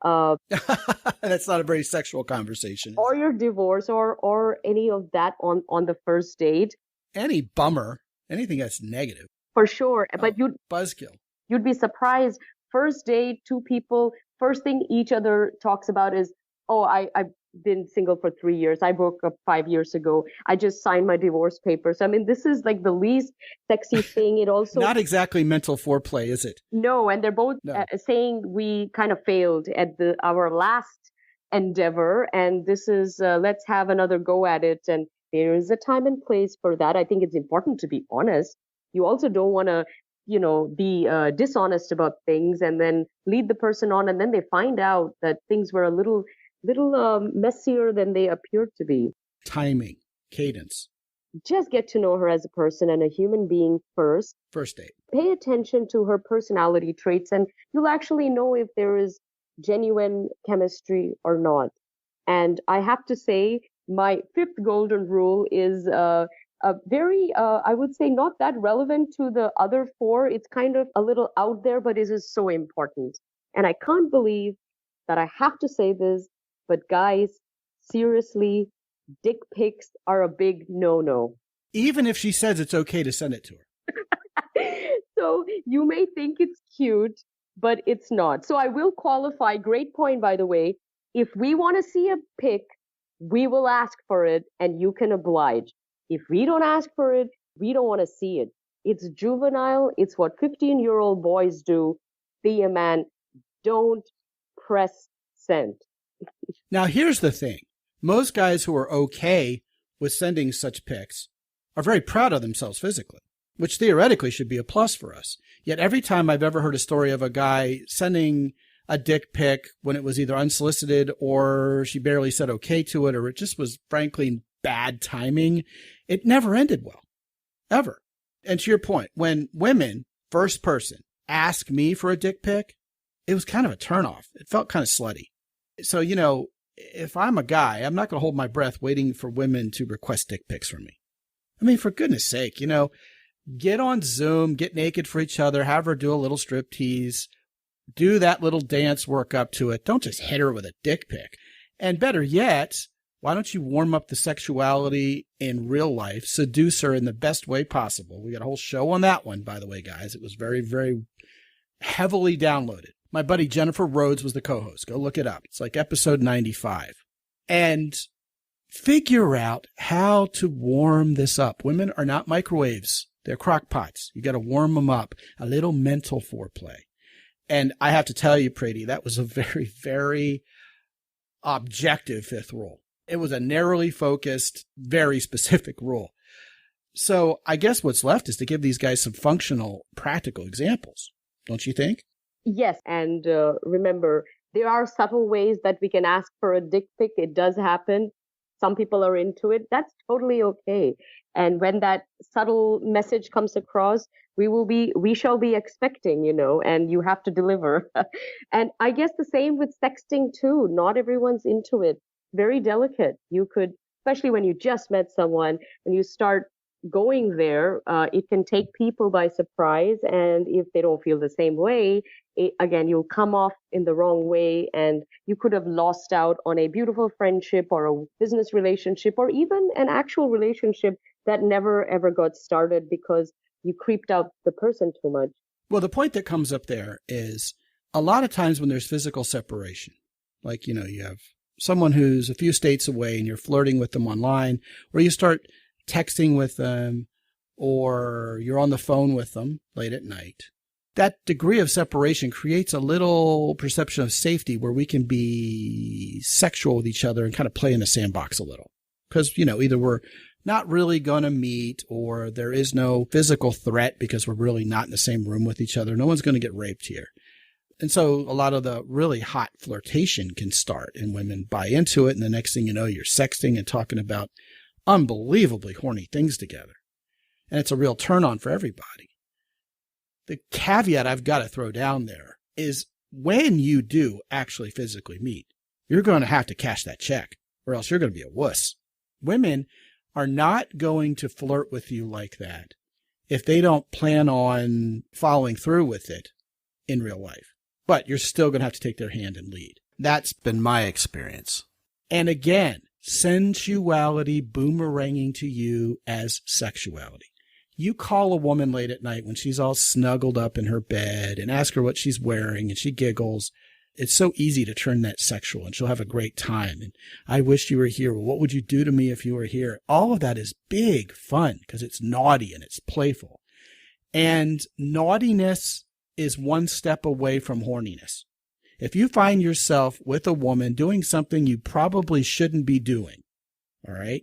Speaker 2: That's not a very sexual conversation.
Speaker 3: Or your divorce or any of that on the first date.
Speaker 2: Any bummer, anything that's negative.
Speaker 3: For sure. But you'd be surprised. First date, two people, first thing each other talks about is, oh, I've been single for 3 years. I broke up 5 years ago. I just signed my divorce papers. I mean, this is like the least sexy thing. It also
Speaker 2: not exactly mental foreplay, is it?
Speaker 3: No, and they're both saying we kind of failed at our last endeavor, and this is let's have another go at it. And there is a time and place for that. I think it's important to be honest. You also don't want to be dishonest about things and then lead the person on, and then they find out that things were a little messier than they appeared to be.
Speaker 2: Timing, cadence.
Speaker 3: Just get to know her as a person and a human being first.
Speaker 2: First date.
Speaker 3: Pay attention to her personality traits, and you'll actually know if there is genuine chemistry or not. And I have to say, my fifth golden rule is very, I would say, not that relevant to the other four. It's kind of a little out there, but it is so important. And I can't believe that I have to say this, but guys, seriously, dick pics are a big no-no.
Speaker 2: Even if she says it's okay to send it to her.
Speaker 3: So you may think it's cute, but it's not. So I will qualify, great point, by the way. If we want to see a pic, we will ask for it and you can oblige. If we don't ask for it, we don't want to see it. It's juvenile. It's what 15-year-old boys do. Be a man. Don't press send.
Speaker 2: Now, here's the thing. Most guys who are okay with sending such pics are very proud of themselves physically, which theoretically should be a plus for us. Yet every time I've ever heard a story of a guy sending a dick pic when it was either unsolicited or she barely said okay to it, or it just was frankly bad timing, it never ended well, ever. And to your point, when women, first person, ask me for a dick pic, it was kind of a turnoff. It felt kind of slutty. So, if I'm a guy, I'm not going to hold my breath waiting for women to request dick pics from me. I mean, for goodness sake, get on Zoom, get naked for each other, have her do a little strip tease, do that little dance, work up to it. Don't just hit her with a dick pic. And better yet, why don't you warm up the sexuality in real life, seduce her in the best way possible? We got a whole show on that one, by the way, guys. It was very, very heavily downloaded. My buddy Jennifer Rhodes was the co-host. Go look it up. It's like episode 95. And figure out how to warm this up. Women are not microwaves. They're crock pots. You got to warm them up, a little mental foreplay. And I have to tell you, Preity, that was a very, very objective fifth rule. It was a narrowly focused, very specific rule. So I guess what's left is to give these guys some functional, practical examples. Don't you think?
Speaker 3: Yes. And remember, there are subtle ways that we can ask for a dick pic. It does happen. Some people are into it. That's totally okay. And when that subtle message comes across, we shall be expecting, and you have to deliver. And I guess the same with sexting too. Not everyone's into it. Very delicate. You could, especially when you just met someone and you start going there, it can take people by surprise. And if they don't feel the same way, again, you'll come off in the wrong way, and you could have lost out on a beautiful friendship or a business relationship or even an actual relationship that never ever got started because you creeped out the person too much.
Speaker 2: Well, the point that comes up there is a lot of times when there's physical separation, like, you have someone who's a few states away and you're flirting with them online, or you start texting with them, or you're on the phone with them late at night. That degree of separation creates a little perception of safety where we can be sexual with each other and kind of play in the sandbox a little. Because, either we're not really going to meet, or there is no physical threat because we're really not in the same room with each other. No one's going to get raped here. And so a lot of the really hot flirtation can start, and women buy into it. And the next thing you know, you're sexting and talking about unbelievably horny things together. And it's a real turn on for everybody. The caveat I've got to throw down there is when you do actually physically meet, you're going to have to cash that check, or else you're going to be a wuss. Women are not going to flirt with you like that if they don't plan on following through with it in real life. But you're still going to have to take their hand and lead. That's been my experience. And again, sensuality boomeranging to you as sexuality. You call a woman late at night when she's all snuggled up in her bed and ask her what she's wearing, and she giggles. It's so easy to turn that sexual, and she'll have a great time. And I wish you were here. Well, what would you do to me if you were here? All of that is big fun because it's naughty and it's playful. And naughtiness is one step away from horniness. If you find yourself with a woman doing something you probably shouldn't be doing, all right,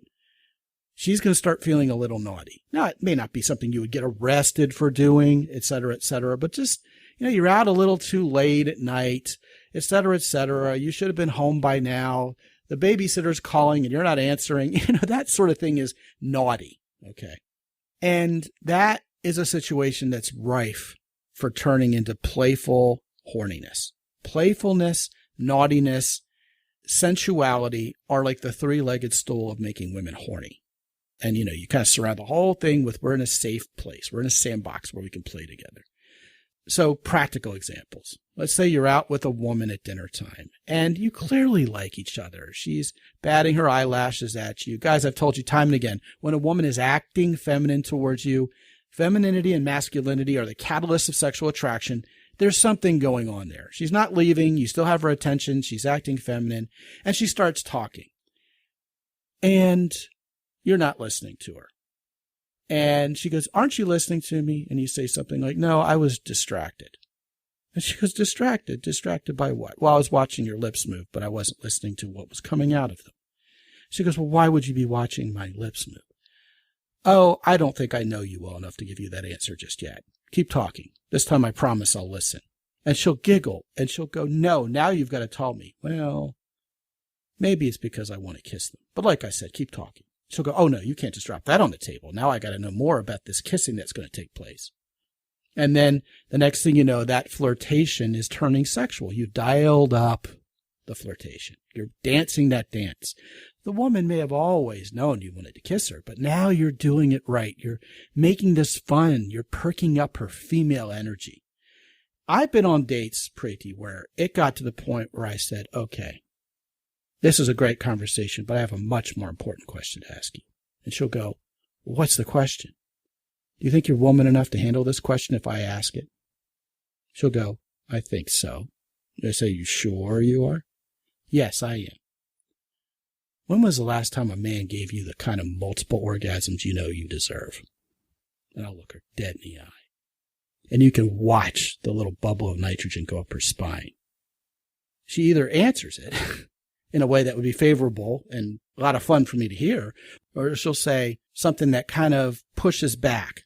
Speaker 2: she's going to start feeling a little naughty. Now, it may not be something you would get arrested for doing, et cetera, but just, you're out a little too late at night, et cetera, et cetera. You should have been home by now. The babysitter's calling and you're not answering. That sort of thing is naughty, okay? And that is a situation that's rife for turning into playful horniness. Playfulness, naughtiness, sensuality are like the three-legged stool of making women horny. And, you kind of surround the whole thing with, we're in a safe place. We're in a sandbox where we can play together. So practical examples. Let's say you're out with a woman at dinner time and you clearly like each other. She's batting her eyelashes at you. Guys, I've told you time and again, when a woman is acting feminine towards you, femininity and masculinity are the catalysts of sexual attraction. There's something going on there. She's not leaving. You still have her attention. She's acting feminine, and she starts talking. And you're not listening to her. And she goes, aren't you listening to me? And you say something like, no, I was distracted. And she goes, distracted? Distracted by what? Well, I was watching your lips move, but I wasn't listening to what was coming out of them. She goes, well, why would you be watching my lips move? Oh, I don't think I know you well enough to give you that answer just yet. Keep talking. This time I promise I'll listen. And she'll giggle and she'll go, no, now you've got to tell me. Well, maybe it's because I want to kiss them. But like I said, keep talking. She'll go, oh no, you can't just drop that on the table. Now I got to know more about this kissing that's going to take place. And then the next thing you know, that flirtation is turning sexual. You've dialed up the flirtation. You're dancing that dance. The woman may have always known you wanted to kiss her, but now you're doing it right. You're making this fun. You're perking up her female energy. I've been on dates, Preity, where it got to the point where I said, okay, this is a great conversation, but I have a much more important question to ask you. And she'll go, well, what's the question? Do you think you're woman enough to handle this question if I ask it? She'll go, I think so. I say, you sure you are? Yes, I am. When was the last time a man gave you the kind of multiple orgasms you know you deserve? And I'll look her dead in the eye. And you can watch the little bubble of nitrogen go up her spine. She either answers it in a way that would be favorable and a lot of fun for me to hear, or she'll say something that kind of pushes back.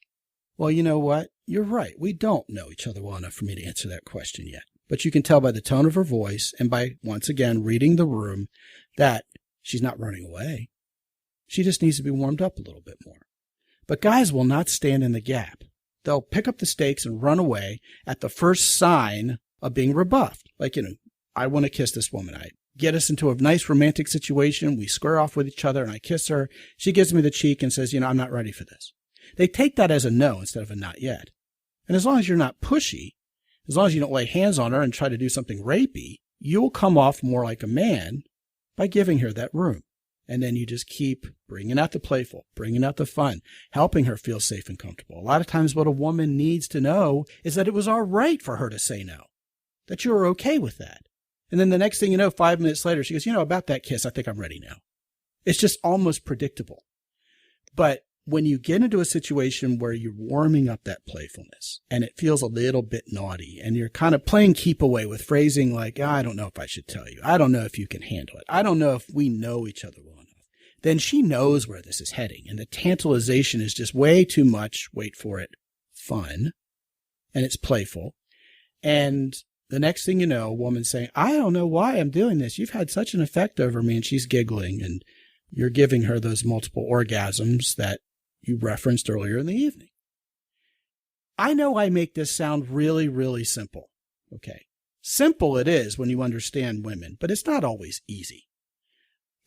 Speaker 2: Well, you know what? You're right. We don't know each other well enough for me to answer that question yet. But you can tell by the tone of her voice and by, once again, reading the room that she's not running away. She just needs to be warmed up a little bit more. But guys will not stand in the gap. They'll pick up the stakes and run away at the first sign of being rebuffed. Like, I want to kiss this woman. I get us into a nice romantic situation. We square off with each other and I kiss her. She gives me the cheek and says, I'm not ready for this. They take that as a no instead of a not yet. And as long as you're not pushy, as long as you don't lay hands on her and try to do something rapey, you'll come off more like a man by giving her that room. And then you just keep bringing out the playful, bringing out the fun, helping her feel safe and comfortable. A lot of times what a woman needs to know is that it was all right for her to say no, that you were okay with that. And then the next thing you know, 5 minutes later, she goes, about that kiss, I think I'm ready now. It's just almost predictable. But when you get into a situation where you're warming up that playfulness and it feels a little bit naughty and you're kind of playing keep away with phrasing like, I don't know if I should tell you. I don't know if you can handle it. I don't know if we know each other well enough. Then she knows where this is heading. And the tantalization is just way too much, wait for it, fun. And it's playful. And the next thing you know, a woman's saying, I don't know why I'm doing this. You've had such an effect over me. And she's giggling and you're giving her those multiple orgasms that you referenced earlier in the evening. I know I make this sound really, really simple. Okay. Simple it is when you understand women, but it's not always easy.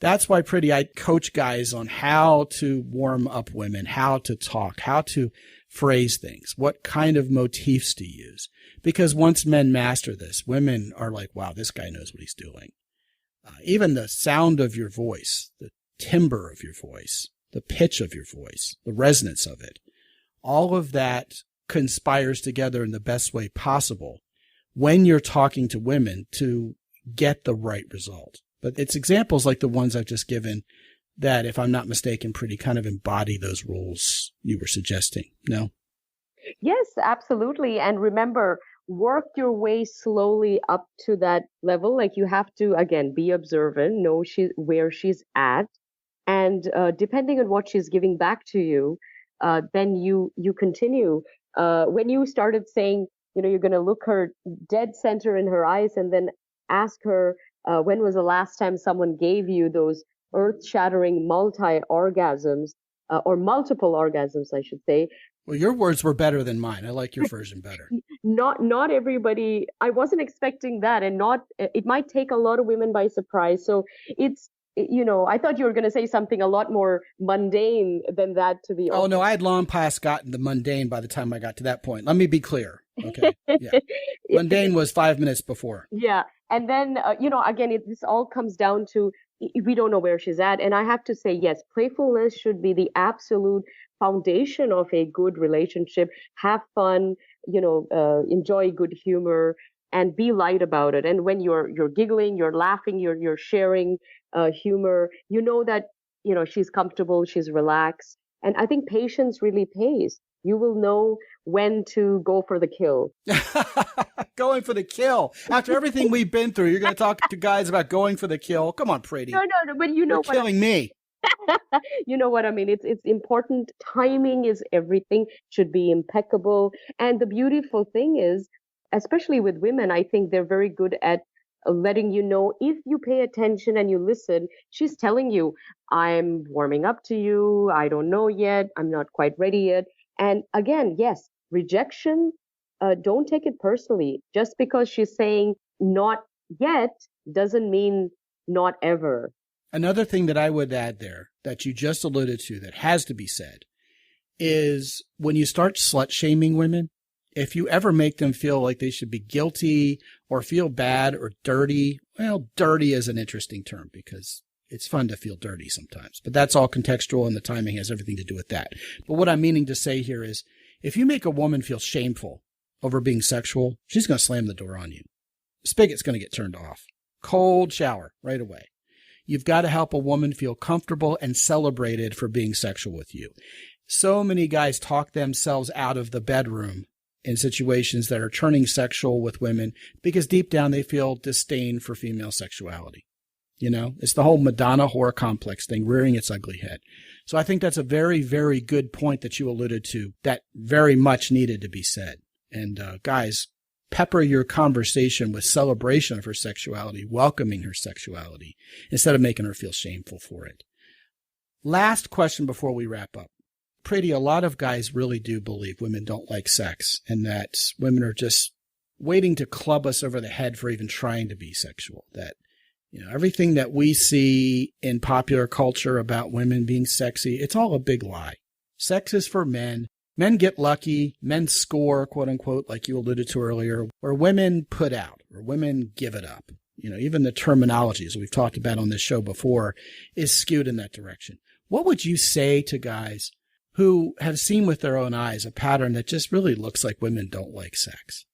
Speaker 2: That's why, Preity, I coach guys on how to warm up women, how to talk, how to phrase things, what kind of motifs to use. Because once men master this, women are like, wow, this guy knows what he's doing. Even the sound of your voice, the timbre of your voice, the pitch of your voice, the resonance of it, all of that conspires together in the best way possible when you're talking to women to get the right result. But it's examples like the ones I've just given that, if I'm not mistaken, Preity kind of embody those rules you were suggesting. No?
Speaker 3: Yes, absolutely. And remember, work your way slowly up to that level. Like you have to, again, be observant, know where she's at. And depending on what she's giving back to you, then you continue. When you started saying, you're going to look her dead center in her eyes and then ask her, when was the last time someone gave you those earth-shattering multi-orgasms, or multiple orgasms, I should say.
Speaker 2: Well, your words were better than mine. I like your version better.
Speaker 3: Not everybody, I wasn't expecting that, and it might take a lot of women by surprise. So it's, I thought you were going to say something a lot more mundane than that, to be honest.
Speaker 2: Oh, no, I had long past gotten the mundane by the time I got to that point. Let me be clear. Okay. Yeah. Mundane was 5 minutes before.
Speaker 3: Yeah. And then, again, this all comes down to, we don't know where she's at. And I have to say, yes, playfulness should be the absolute foundation of a good relationship. Have fun, enjoy good humor, and be light about it. And when you're giggling, you're laughing, you're sharing humor, that, she's comfortable, she's relaxed. And I think patience really pays. You will know when to go for the kill.
Speaker 2: Going for the kill. After everything we've been through, you're going to talk to guys about going for the kill. Come on, Preity.
Speaker 3: No, but
Speaker 2: you're killing me.
Speaker 3: You know what I mean? It's important. Timing is everything. Should be impeccable. And the beautiful thing is, especially with women, I think they're very good at letting you know, if you pay attention and you listen, she's telling you, I'm warming up to you. I don't know yet. I'm not quite ready yet. And again, yes, rejection, don't take it personally. Just because she's saying not yet doesn't mean not ever.
Speaker 2: Another thing that I would add there that you just alluded to that has to be said is when you start slut shaming women, if you ever make them feel like they should be guilty or feel bad or dirty, well, dirty is an interesting term because it's fun to feel dirty sometimes, but that's all contextual and the timing has everything to do with that. But what I'm meaning to say here is if you make a woman feel shameful over being sexual, she's going to slam the door on you. The spigot's going to get turned off. Cold shower right away. You've got to help a woman feel comfortable and celebrated for being sexual with you. So many guys talk themselves out of the bedroom in situations that are turning sexual with women because deep down they feel disdain for female sexuality. You know, it's the whole Madonna whore complex thing rearing its ugly head. So I think that's a very, very good point that you alluded to that very much needed to be said. And guys, pepper your conversation with celebration of her sexuality, welcoming her sexuality, instead of making her feel shameful for it. Last question before we wrap up. Preity, a lot of guys really do believe women don't like sex and that women are just waiting to club us over the head for even trying to be sexual. That, you know, everything that we see in popular culture about women being sexy, it's all a big lie. Sex is for men. Men get lucky. Men score, quote unquote, like you alluded to earlier, or women put out or women give it up. You know, even the terminology, as we've talked about on this show before, is skewed in that direction. What would you say to guys who have seen with their own eyes a pattern that just really looks like women don't like sex?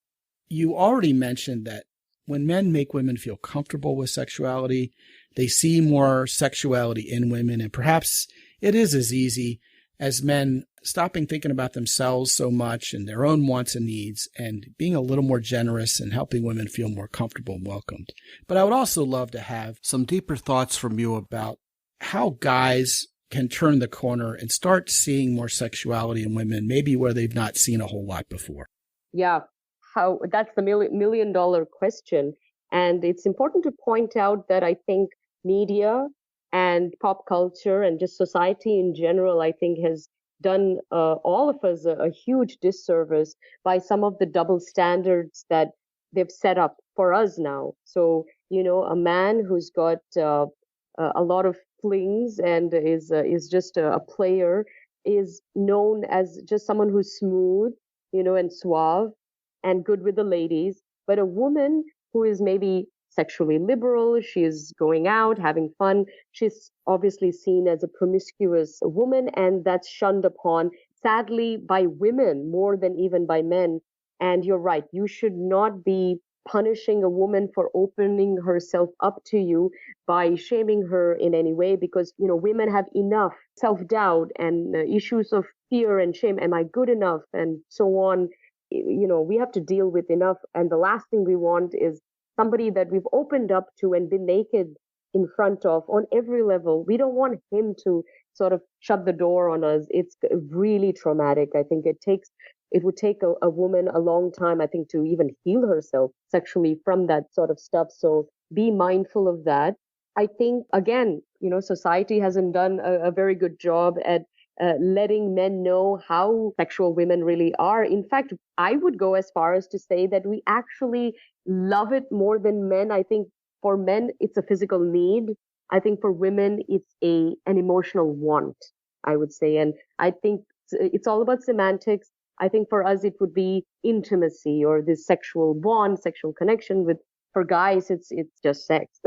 Speaker 2: You already mentioned that when men make women feel comfortable with sexuality, they see more sexuality in women, and perhaps it is as easy as men stopping thinking about themselves so much and their own wants and needs and being a little more generous and helping women feel more comfortable and welcomed. But I would also love to have some deeper thoughts from you about how guys can turn the corner and start seeing more sexuality in women, maybe where they've not seen a whole lot before.
Speaker 3: Yeah, that's the million dollar question. And it's important to point out that I think media and pop culture and just society in general, I think, has done all of us a huge disservice by some of the double standards that they've set up for us now. So, you know, a man who's got a lot of flings and is just a player is known as just someone who's smooth, you know, and suave and good with the ladies. But a woman who is maybe sexually liberal, she's going out, having fun, she's obviously seen as a promiscuous woman, and that's shunned upon, sadly, by women more than even by men. And you're right, you should not be punishing a woman for opening herself up to you by shaming her in any way, because, you know, women have enough self-doubt and issues of fear and shame. Am I good enough? And so on. You know, we have to deal with enough. And the last thing we want is somebody that we've opened up to and been naked in front of on every level. We don't want him to sort of shut the door on us. It's really traumatic. I think it would take a woman a long time, I think, to even heal herself sexually from that sort of stuff. So be mindful of that. I think, again, you know, society hasn't done a very good job at letting men know how sexual women really are. In fact, I would go as far as to say that we actually love it more than men. I think for men, it's a physical need. I think for women, it's an emotional want, I would say. And I think it's all about semantics. I think for us, it would be intimacy or this sexual bond, sexual connection. For guys, it's just sex.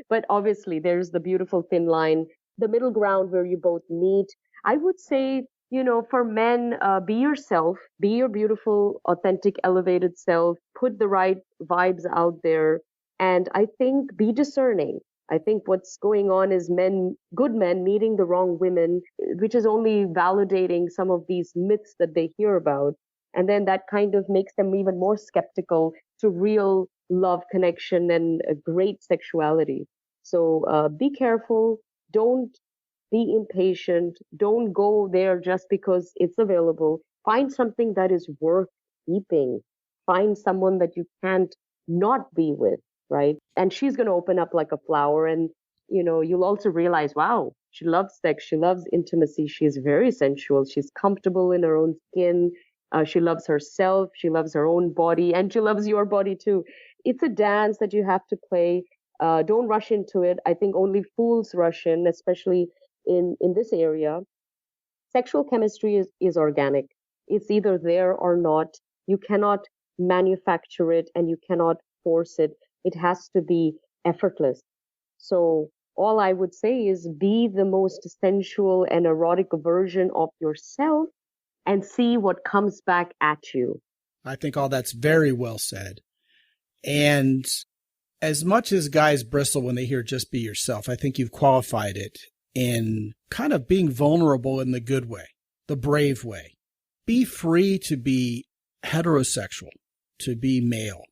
Speaker 3: But obviously, there's the beautiful thin line, the middle ground where you both meet. I would say, you know, for men, be yourself, be your beautiful, authentic, elevated self, put the right vibes out there. And I think be discerning. I think what's going on is good men meeting the wrong women, which is only validating some of these myths that they hear about. And then that kind of makes them even more skeptical to real love, connection, and great sexuality. So be careful. Don't be impatient. Don't go there just because it's available. Find something that is worth keeping. Find someone that you can't not be with, right? And she's going to open up like a flower. And, you know, you'll also realize, wow, she loves sex. She loves intimacy. She's very sensual. She's comfortable in her own skin. She loves herself. She loves her own body. And she loves your body too. It's a dance that you have to play. Don't rush into it. I think only fools rush in, especially in this area. Sexual chemistry is organic. It's either there or not. You cannot manufacture it and you cannot force it. It has to be effortless. So all I would say is be the most sensual and erotic version of yourself and see what comes back at you.
Speaker 2: I think all that's very well said. And as much as guys bristle when they hear just be yourself, I think you've qualified it in kind of being vulnerable in the good way. the brave way. Be free to be heterosexual, to be male,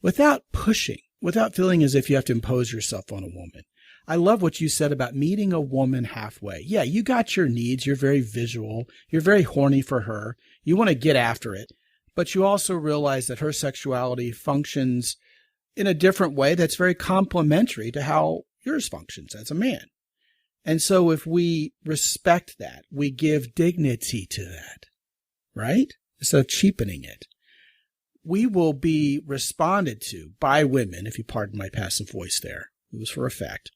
Speaker 2: without pushing, without feeling as if you have to impose yourself on a woman. I love what you said about meeting a woman halfway. Yeah, you got your needs. You're very visual. You're very horny for her. You want to get after it. But you also realize that her sexuality functions in a different way that's very complementary to how yours functions as a man. And so if we respect that, we give dignity to that, right? Instead of cheapening it, we will be responded to by women, if you pardon my passive voice there. It was for effect.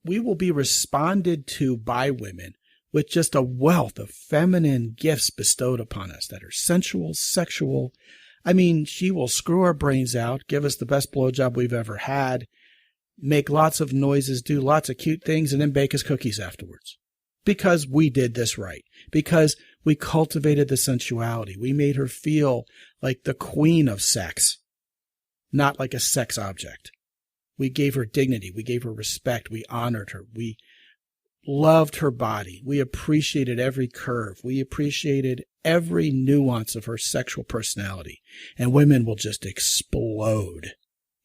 Speaker 2: We will be responded to by women with just a wealth of feminine gifts bestowed upon us that are sensual, sexual. I mean, she will screw our brains out, give us the best blowjob we've ever had, make lots of noises, do lots of cute things, and then bake us cookies afterwards. Because we did this right. Because we cultivated the sensuality. We made her feel like the queen of sex, not like a sex object. We gave her dignity. We gave her respect. We honored her. We loved her body. We appreciated every curve. We appreciated every nuance of her sexual personality. And women will just explode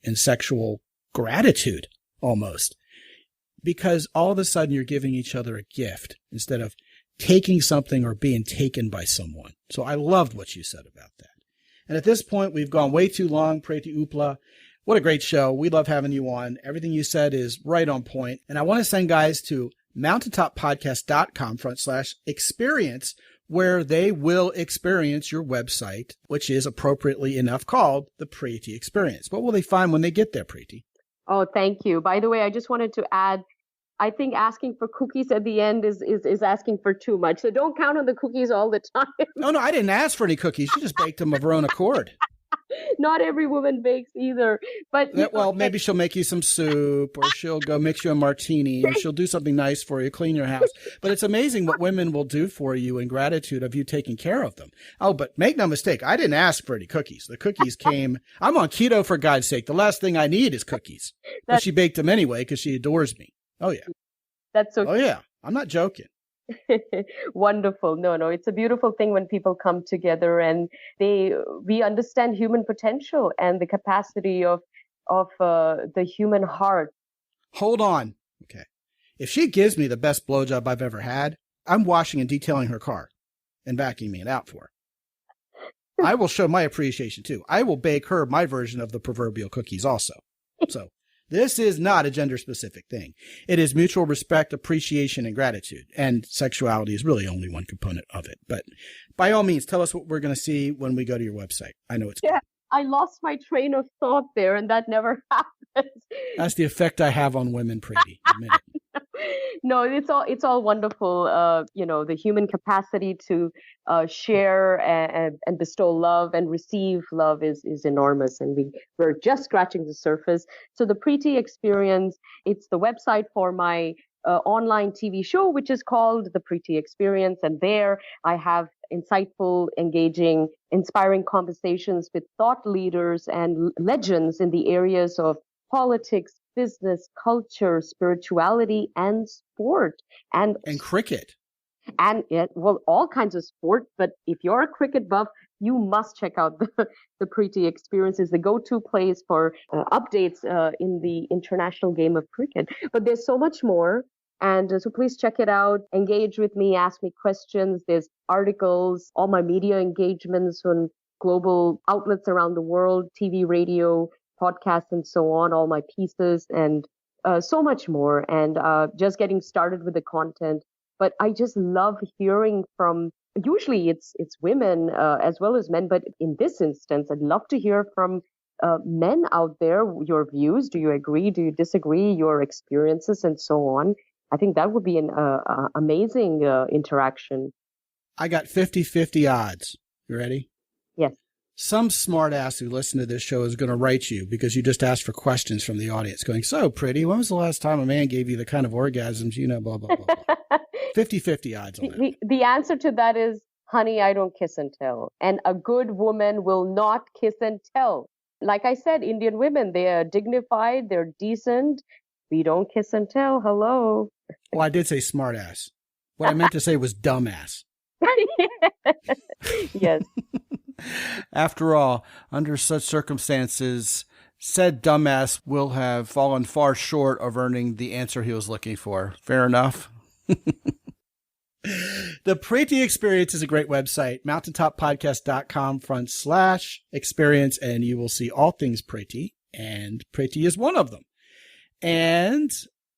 Speaker 2: in sexual gratitude almost. Because all of a sudden you're giving each other a gift instead of taking something or being taken by someone. So I loved what you said about that. And at this point, we've gone way too long. Preity Uupala. What a great show. We love having you on. Everything you said is right on point. And I want to send guys to mountaintoppodcast.com/experience, where they will experience your website, which is appropriately enough called the Preity Experience. What will they find when they get there, Preity?
Speaker 3: Oh, thank you. By the way, I just wanted to add, I think asking for cookies at the end is asking for too much. So don't count on the cookies all the time.
Speaker 2: No, I didn't ask for any cookies. She just baked them of her own accord.
Speaker 3: Not every woman bakes either. But
Speaker 2: well, maybe she'll make you some soup, or she'll go mix you a martini, or she'll do something nice for you, clean your house. But it's amazing what women will do for you in gratitude of you taking care of them. Oh, but make no mistake, I didn't ask for any cookies. The cookies came. I'm on keto, for God's sake. The last thing I need is cookies. But she baked them anyway because she adores me. Oh, yeah.
Speaker 3: That's so.
Speaker 2: Oh, yeah. I'm not joking.
Speaker 3: Wonderful. No, it's a beautiful thing when people come together and we understand human potential and the capacity of the human heart.
Speaker 2: Hold on. Okay. If she gives me the best blowjob I've ever had, I'm washing and detailing her car and vacuuming it out for her. I will show my appreciation too. I will bake her my version of the proverbial cookies also. So this is not a gender-specific thing. It is mutual respect, appreciation, and gratitude. And sexuality is really only one component of it. But by all means, tell us what we're going to see when we go to your website. I know it's
Speaker 3: good. I lost my train of thought there, and that never happens.
Speaker 2: That's the effect I have on women, Preity. Admit it.
Speaker 3: No, it's all wonderful. The human capacity to share and bestow love and receive love is enormous, and we're just scratching the surface. So the Preity Experience, it's the website for my online TV show, which is called the Preity Experience, and there I have insightful, engaging, inspiring conversations with thought leaders and legends in the areas of politics, business, culture, spirituality, and sport. And
Speaker 2: cricket.
Speaker 3: And all kinds of sport. But if you're a cricket buff, you must check out the Preity Experience. Is the go-to place for updates in the international game of cricket. But there's so much more. And so please check it out. Engage with me. Ask me questions. There's articles, all my media engagements on global outlets around the world, TV, radio, podcasts, and so on, all my pieces, and so much more. And just getting started with the content. But I just love hearing from, usually it's women as well as men, but in this instance, I'd love to hear from men out there, your views. Do you agree? Do you disagree? Your experiences and so on. I think that would be an amazing interaction.
Speaker 2: I got 50-50 odds. You ready?
Speaker 3: Yes.
Speaker 2: Some smart ass who listen to this show is going to write you because you just asked for questions from the audience going, so Preity, when was the last time a man gave you the kind of orgasms, blah, blah, blah, blah. 50-50 odds on that.
Speaker 3: The answer to that is, honey, I don't kiss and tell. And a good woman will not kiss and tell. Like I said, Indian women, they are dignified, they're decent. We don't kiss and tell. Hello.
Speaker 2: Well, I did say smart ass. What I meant to say was dumb ass.
Speaker 3: Yes.
Speaker 2: After all, under such circumstances, said dumbass will have fallen far short of earning the answer he was looking for. Fair enough. The Preity Experience is a great website, mountaintoppodcast.com/experience, and you will see all things Preity, and Preity is one of them. And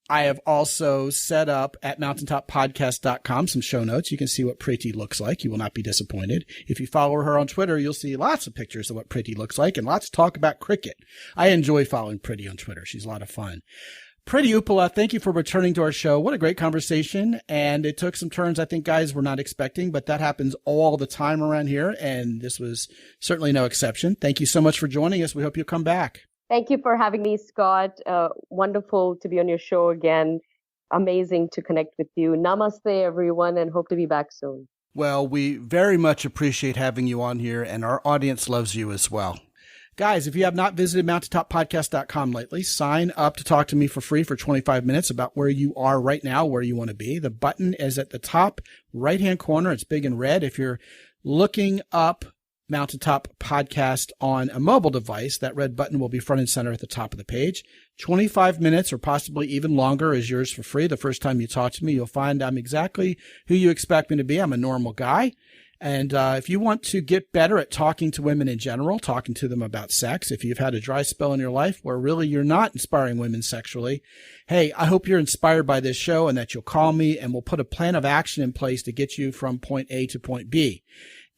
Speaker 2: I have also set up at mountaintoppodcast.com some show notes. You can see what Preity looks like. You will not be disappointed. If you follow her on Twitter, you'll see lots of pictures of what Preity looks like and lots of talk about cricket. I enjoy following Preity on Twitter. She's a lot of fun. Preity Uupala, thank you for returning to our show. What a great conversation. And it took some turns I think guys were not expecting, but that happens all the time around here. And this was certainly no exception. Thank you so much for joining us. We hope you'll come back.
Speaker 3: Thank you for having me, Scott. Wonderful to be on your show again. Amazing to connect with you. Namaste, everyone, and hope to be back soon.
Speaker 2: Well, we very much appreciate having you on here, and our audience loves you as well. Guys, if you have not visited mountaintoppodcast.com lately, sign up to talk to me for free for 25 minutes about where you are right now, where you want to be. The button is at the top right-hand corner. It's big and red. If you're looking up Mountaintop Podcast on a mobile device, that red button will be front and center at the top of the page. 25 minutes or possibly even longer is yours for free. The first time you talk to me, you'll find I'm exactly who you expect me to be. I'm a normal guy. And if you want to get better at talking to women in general, talking to them about sex, if you've had a dry spell in your life where really you're not inspiring women sexually, hey, I hope you're inspired by this show and that you'll call me and we'll put a plan of action in place to get you from point A to point B.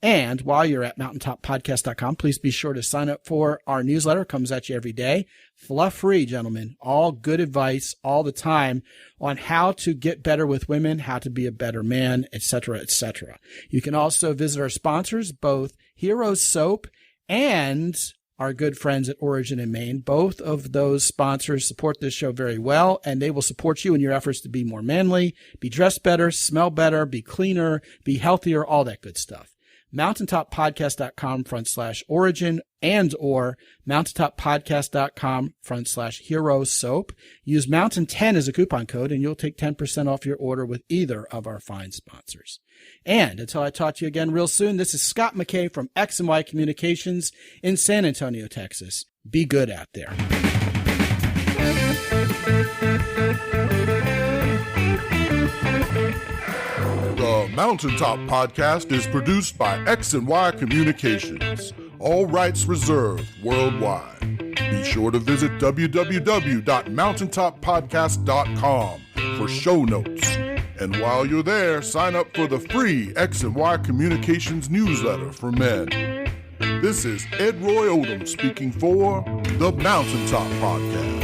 Speaker 2: And while you're at mountaintoppodcast.com, please be sure to sign up for our newsletter. It comes at you every day. Fluff free, gentlemen. All good advice all the time on how to get better with women, how to be a better man, etc., etc. You can also visit our sponsors, both Hero Soap and our good friends at Origin in Maine. Both of those sponsors support this show very well, and they will support you in your efforts to be more manly, be dressed better, smell better, be cleaner, be healthier, all that good stuff. mountaintoppodcast.com/origin and or mountaintoppodcast.com/hero soap. Use Mountain 10 as a coupon code and you'll take 10% off your order with either of our fine sponsors. And until I talk to you again real soon, this is Scott McKay from X&Y Communications in San Antonio, Texas. Be good out there.
Speaker 1: The Mountaintop Podcast is produced by X&Y Communications. All rights reserved worldwide. Be sure to visit www.mountaintoppodcast.com for show notes. And while you're there, sign up for the free X&Y Communications newsletter for men. This is Ed Roy Odom speaking for the Mountaintop Podcast.